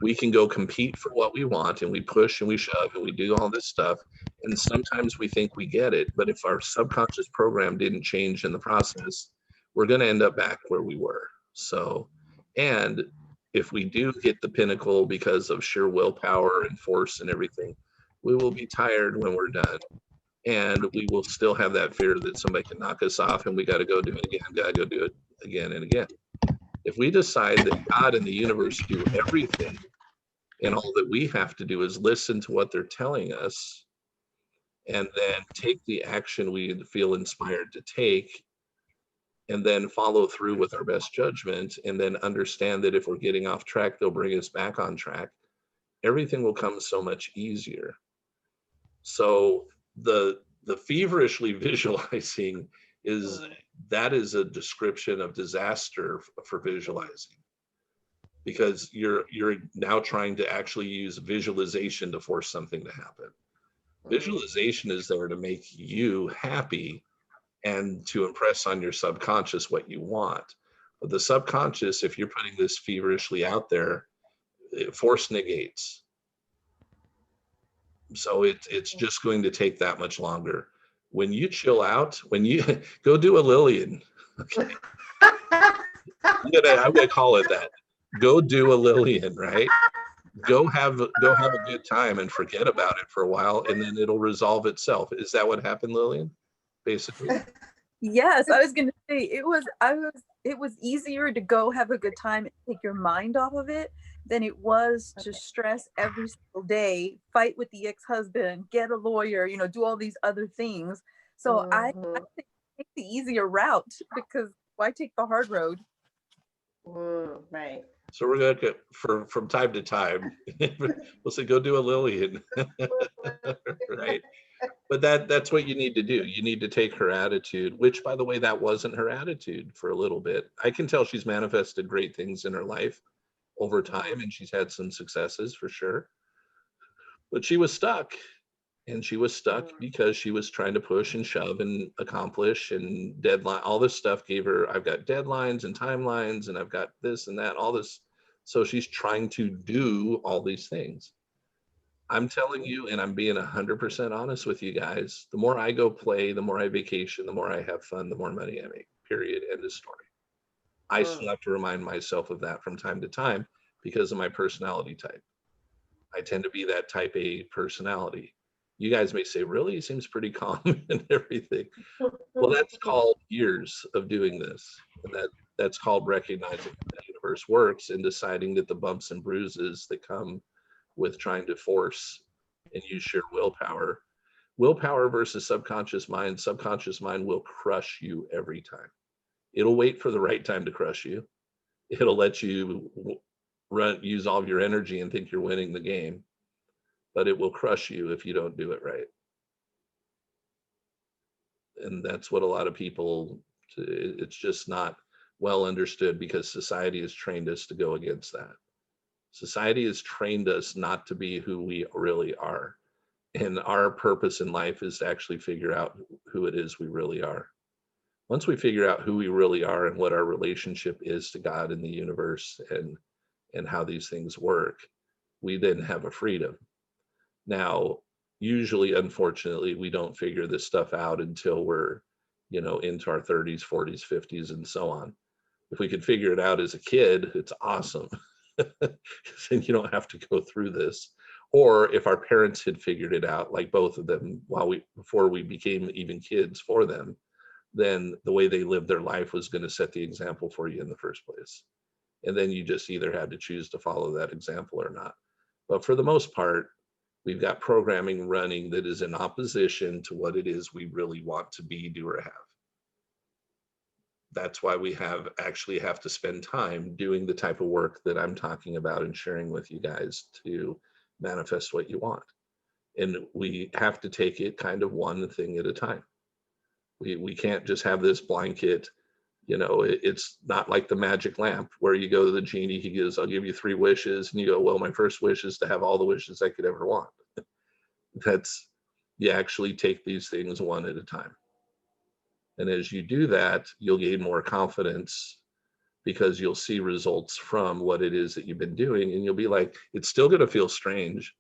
we can go compete for what we want, and we push and we shove and we do all this stuff. And sometimes we think we get it, but if our subconscious program didn't change in the process, we're going to end up back where we were. So, and if we do hit the pinnacle because of sheer willpower and force and everything, we will be tired when we're done. And we will still have that fear that somebody can knock us off and we got to go do it again, got to go do it again and again. If we decide that God and the universe do everything, and all that we have to do is listen to what they're telling us and then take the action we feel inspired to take, and then follow through with our best judgment, and then understand that if we're getting off track, they'll bring us back on track. Everything will come so much easier. So the feverishly visualizing is, that is a description of disaster for visualizing, because you're now trying to actually use visualization to force something to happen. Visualization is there to make you happy and to impress on your subconscious what you want. But the subconscious, if you're putting this feverishly out there, force negates. So it's just going to take that much longer. When you chill out, when you go do a Lillian, okay, I'm gonna call it that. Go do a Lillian, right? Go have a good time and forget about it for a while, and then it'll resolve itself. Is that what happened, Lillian? Basically. Yes, I was gonna say it was easier to go have a good time and take your mind off of it than it was to stress every single day, fight with the ex-husband, get a lawyer, do all these other things. So I take the easier route, because why take the hard road? Right. So we're gonna get, from time to time, we'll say go do a Lillian, right? But that's what you need to do. You need to take her attitude, which, by the way, that wasn't her attitude for a little bit. I can tell she's manifested great things in her life over time, and she's had some successes for sure. But she was stuck, and she was stuck because she was trying to push and shove and accomplish, and deadline, all this stuff gave her, I've got deadlines and timelines, and I've got this and that, all this. So she's trying to do all these things. I'm telling you, and I'm being 100% honest with you guys, the more I go play, the more I vacation, the more I have fun, the more money I make, period, end of story. I still have to remind myself of that from time to time because of my personality type. I tend to be that type A personality. You guys may say, really? He seems pretty calm and everything. Well, that's called years of doing this. And that's called recognizing how the universe works and deciding that the bumps and bruises that come with trying to force and use your willpower versus subconscious mind will crush you every time. It'll wait for the right time to crush you. It'll let you use all of your energy and think you're winning the game, but it will crush you if you don't do it right. And that's what a lot of people, it's just not well understood, because society has trained us to go against that. Society has trained us not to be who we really are. And our purpose in life is to actually figure out who it is we really are. Once we figure out who we really are and what our relationship is to God and the universe and how these things work, we then have a freedom. Now, usually, unfortunately, we don't figure this stuff out until we're, into our 30s, 40s, 50s, and so on. If we could figure it out as a kid, it's awesome. Then you don't have to go through this. Or if our parents had figured it out, like both of them, before we became even kids for them, then the way they lived their life was going to set the example for you in the first place. And then you just either had to choose to follow that example or not. But for the most part, we've got programming running that is in opposition to what it is we really want to be, do, or have. That's why we actually have to spend time doing the type of work that I'm talking about and sharing with you guys to manifest what you want. And we have to take it kind of one thing at a time. We can't just have this blanket, it's not like the magic lamp where you go to the genie, he goes, I'll give you 3 wishes. And you go, well, my first wish is to have all the wishes I could ever want. You actually take these things one at a time. And as you do that, you'll gain more confidence because you'll see results from what it is that you've been doing. And you'll be like, it's still going to feel strange.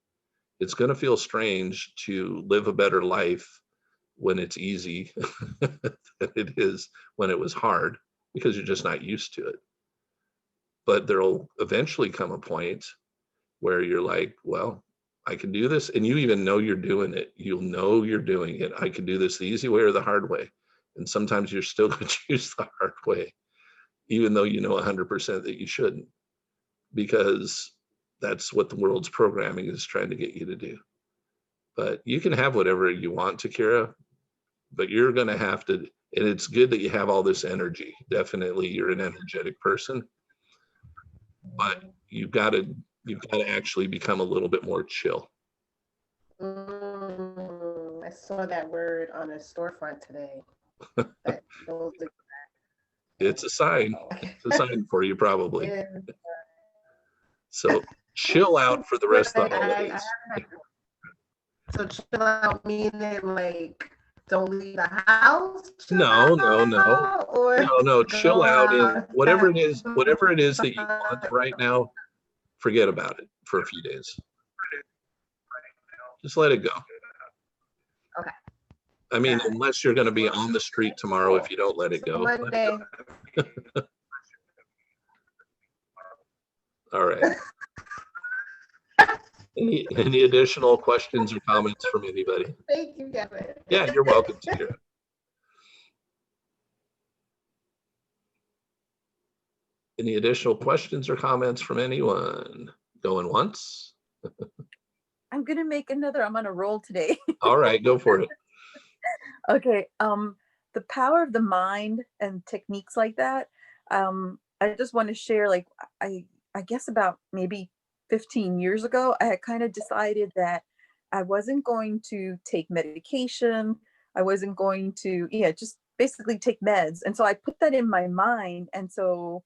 It's going to feel strange to live a better life when it's easy than it is when it was hard, because you're just not used to it. But there'll eventually come a point where you're like, well, I can do this. And you even know you're doing it. You'll know you're doing it. I can do this the easy way or the hard way. And sometimes you're still going to choose the hard way, even though you know 100% that you shouldn't, because that's what the world's programming is trying to get you to do. But you can have whatever you want, Takira, but you're going to have to And it's good that you have all this energy. Definitely you're an energetic person, but you've got to actually become a little bit more chill. I saw that word on a storefront today. That goes to- It's a sign. It's a sign for you probably. Yeah. So chill out for the rest of the I holidays. So chill out meaning like don't leave the house? Chill No, no, no. out, or No, chill go out in out, whatever have it is that you want fun. right now. Forget about it for a few days. Just let it go. Okay. I mean, Got it. unless you're going to be on the street tomorrow if you don't let it So go. Monday. All right. Any additional questions or comments from anybody? Thank you, Kevin. Yeah, you're welcome to hear it. Any additional questions or comments from anyone? Going once? I'm gonna make another. I'm on a roll today. All right, go for it. Okay. The power of the mind and techniques like that. I just want to share, like, I guess about maybe 15 years ago, I had kind of decided that I wasn't going to take medication. I wasn't going to, yeah, just basically take meds. And so I put that in my mind. And so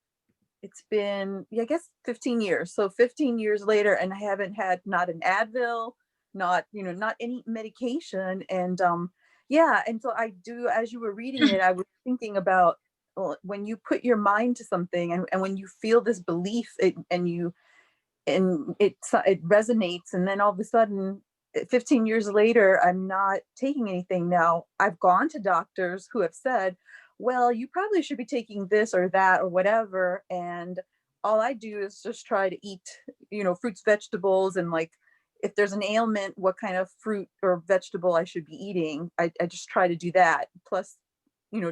it's been, yeah, I guess 15 years. So 15 years later, and I haven't had not an Advil, not, not any medication. And yeah, and so I do, as you were reading it, I was thinking about, well, when you put your mind to something, and when you feel this belief, it resonates, and then all of a sudden 15 years later, I'm not taking anything. Now I've gone to doctors who have said, well, you probably should be taking this or that or whatever, and all I do is just try to eat, fruits, vegetables, and, like, if there's an ailment, what kind of fruit or vegetable I should be eating, I just try to do that, plus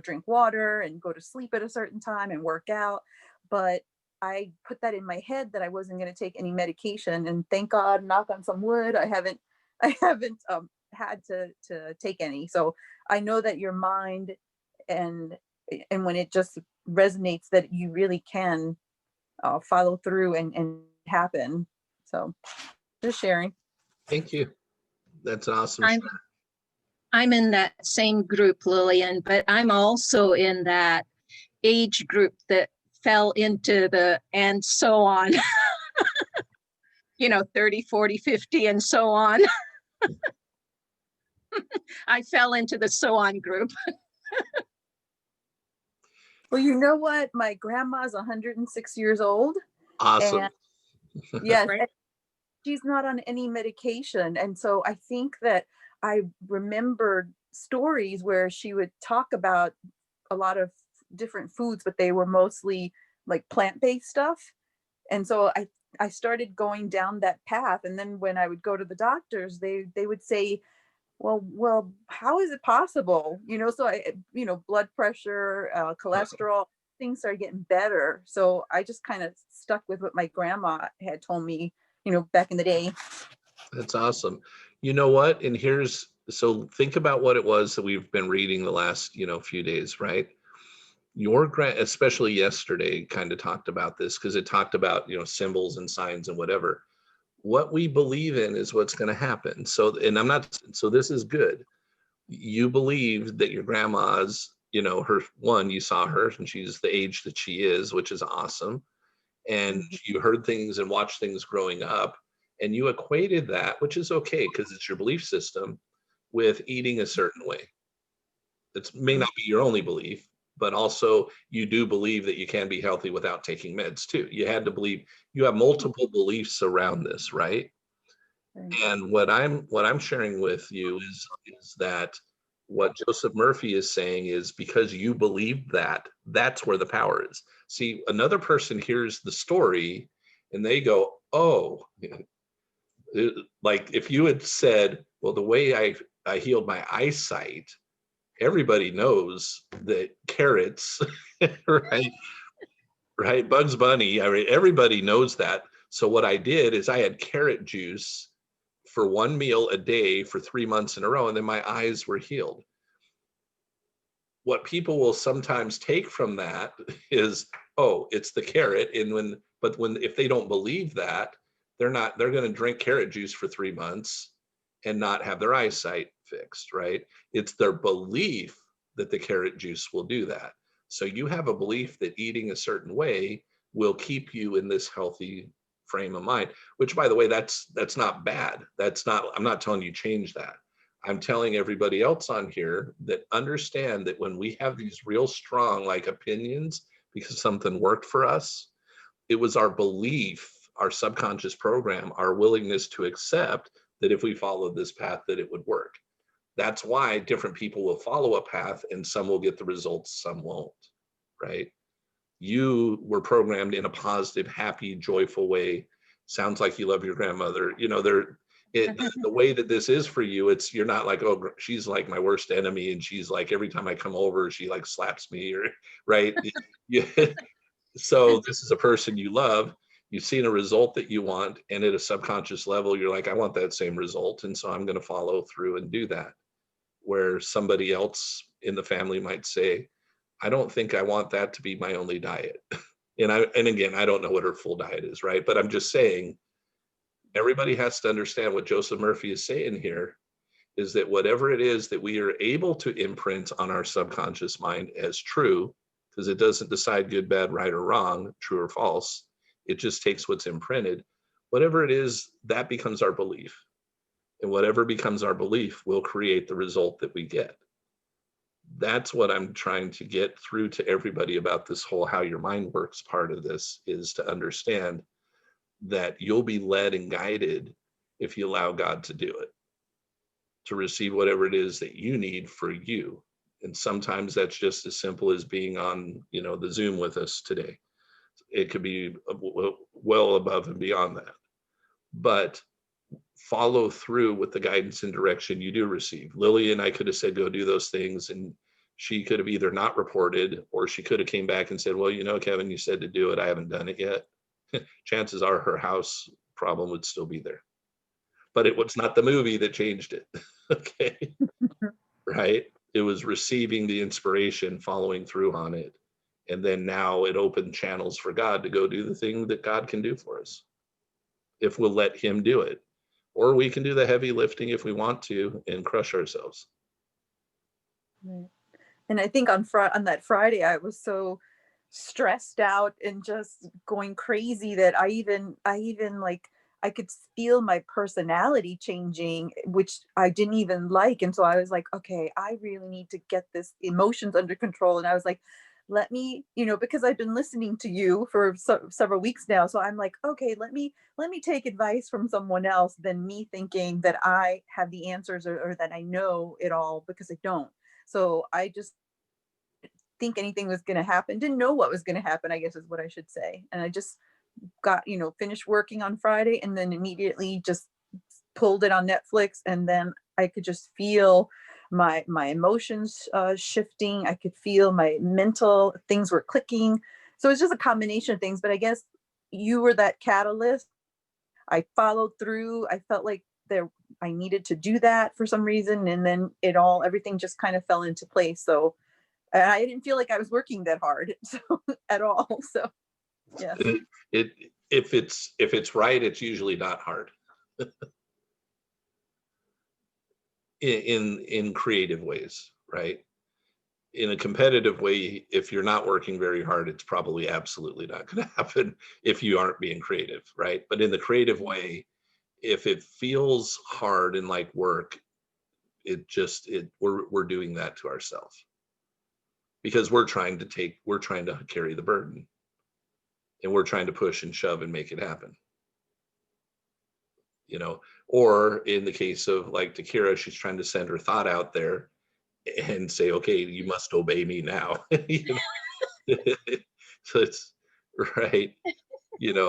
drink water and go to sleep at a certain time and work out. But I put that in my head that I wasn't going to take any medication, and thank God, knock on some wood, I haven't had to take any. So I know that your mind, and when it just resonates, that you really can follow through and happen. So just sharing. Thank you. That's an awesome I'm- share. I'm in that same group, Lillian, but I'm also in that age group that fell into the and so on, 30, 40, 50, and so on. I fell into the so on group. Well, you know what? My grandma's 106 years old. Awesome. Yes. Right. And she's not on any medication. And so I think that I remembered stories where she would talk about a lot of different foods, but they were mostly like plant-based stuff. And so I started going down that path. And then when I would go to the doctors, they would say, well, how is it possible? So blood pressure, cholesterol, things started getting better. So I just kind of stuck with what my grandma had told me, back in the day. That's awesome. You know what? And so think about what it was that we've been reading the last, few days, right? Your especially yesterday, kind of talked about this because it talked about, symbols and signs and whatever. What we believe in is what's going to happen. So, and so this is good. You believe that your grandma's, you saw her and she's the age that she is, which is awesome. And you heard things and watched things growing up, and you equated that, which is okay because it's your belief system, with eating a certain way. It may not be your only belief, but also you do believe that you can be healthy without taking meds too. You had to believe, you have multiple beliefs around this, right? And what I'm sharing with you is that what Joseph Murphy is saying is because you believe that, that's where the power is. See, another person hears the story and they go, oh, like if you had said, well, the way I healed my eyesight, everybody knows that carrots, right? Right, Bugs Bunny, everybody knows that. So what I did is I had carrot juice for one meal a day for 3 months in a row, and then my eyes were healed. what people will sometimes take from that is, oh, it's the carrot. And if they don't believe that, they're going to drink carrot juice for 3 months and not have their eyesight fixed, right? It's their belief that the carrot juice will do that. So you have a belief that eating a certain way will keep you in this healthy frame of mind, which, by the way, that's not bad. I'm not telling you change that. I'm telling everybody else on here that understand that when we have these real strong like opinions because something worked for us, it was our belief, our subconscious program, our willingness to accept that if we followed this path that it would work. That's why different people will follow a path and some will get the results, some won't, right? You were programmed in a positive, happy, joyful way. Sounds like you love your grandmother. You know, the way that this is for you, you're not like, oh, she's like my worst enemy, and she's like, every time I come over, she like slaps me, or right? So this is a person you love. You've seen a result that you want, and at a subconscious level, you're like, I want that same result, and so I'm going to follow through and do that. Where somebody else in the family might say, I don't think I want that to be my only diet. And again, I don't know what her full diet is, right? But I'm just saying, everybody has to understand what Joseph Murphy is saying here is that whatever it is that we are able to imprint on our subconscious mind as true, because it doesn't decide good, bad, right, or wrong, true or false, it just takes what's imprinted. Whatever it is, that becomes our belief. And whatever becomes our belief will create the result that we get. That's what I'm trying to get through to everybody about this whole how your mind works part of this, is to understand that you'll be led and guided if you allow God to do it, to receive whatever it is that you need for you. And sometimes that's just as simple as being on, the Zoom with us today. It could be well above and beyond that. But follow through with the guidance and direction you do receive. Lily and I could have said, go do those things. And she could have either not reported, or she could have came back and said, well, Kevin, you said to do it. I haven't done it yet. Chances are her house problem would still be there. But it was not the movie that changed it. Okay. Right. It was receiving the inspiration, following through on it. And then now it opened channels for God to go do the thing that God can do for us, if we'll let him do it. Or we can do the heavy lifting if we want to and crush ourselves. Right. And I think on that Friday, I was so stressed out and just going crazy that I even like, I could feel my personality changing, which I didn't even like. And so I was like, okay, I really need to get this emotions under control. And I was like, let me, because I've been listening to you for several weeks now. So I'm like, okay, let me take advice from someone else than me thinking that I have the answers or that I know it all, because I don't. So I just think anything was going to happen, didn't know what was going to happen, I guess is what I should say. And I just got, finished working on Friday and then immediately just pulled it on Netflix. And then I could just feel my emotions shifting. I could feel my mental things were clicking. So it's just a combination of things, but I guess you were that catalyst. I followed through. I felt like I needed to do that for some reason. And then everything just kind of fell into place. So I didn't feel like I was working that hard at all. So yeah. If it's right, it's usually not hard. in creative ways, right? In a competitive way, if you're not working very hard, it's probably absolutely not going to happen if you aren't being creative, right? But in the creative way, if it feels hard and like work, we're doing that to ourselves, because we're trying to carry the burden, and we're trying to push and shove and make it happen. Or in the case of like Takira, she's trying to send her thought out there and say, okay, you must obey me now. So it's right.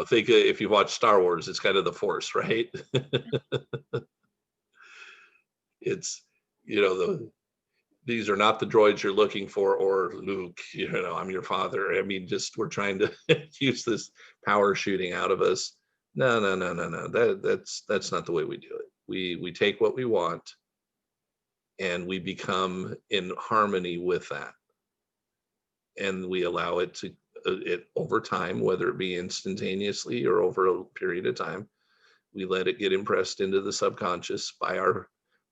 Think if you watch Star Wars, it's kind of the Force, right? It's, these are not the droids you're looking for, or Luke, I'm your father. I mean, we're trying to use this power shooting out of us. No. That's not the way we do it. We take what we want and we become in harmony with that. and we allow it to, it over time, whether it be instantaneously or over a period of time, we let it get impressed into the subconscious by our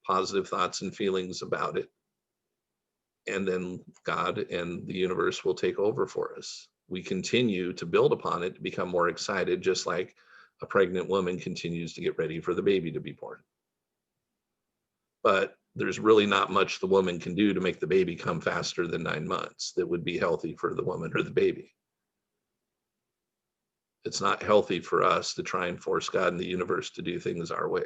positive thoughts and feelings about it. And then God and the universe will take over for us. We continue to build upon it to become more excited, just like a pregnant woman continues to get ready for the baby to be born. But there's really not much the woman can do to make the baby come faster than 9 months that would be healthy for the woman or the baby. It's not healthy for us to try and force God and the universe to do things our way.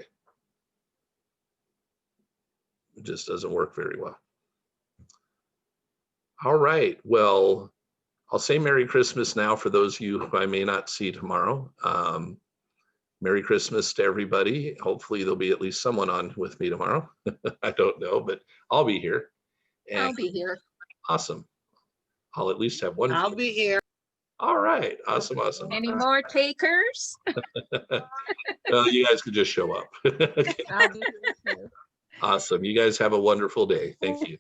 It just doesn't work very well. All right, well, I'll say Merry Christmas now for those of you who I may not see tomorrow. Merry Christmas to everybody. Hopefully there'll be at least someone on with me tomorrow. I don't know, but I'll be here. I'll be here. Awesome. I'll at least have one. I'll be here. All right, awesome, awesome. Any more takers? Well, you guys could just show up. I'll be here too. Awesome. You guys have a wonderful day. Thank you.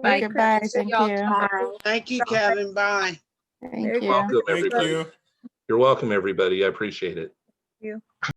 Bye, Goodbye. Chris. Thank Y'all you. tomorrow. Thank you, Kevin. Bye. Thank you. Welcome, Thank everybody. you. You're welcome, everybody. I appreciate it.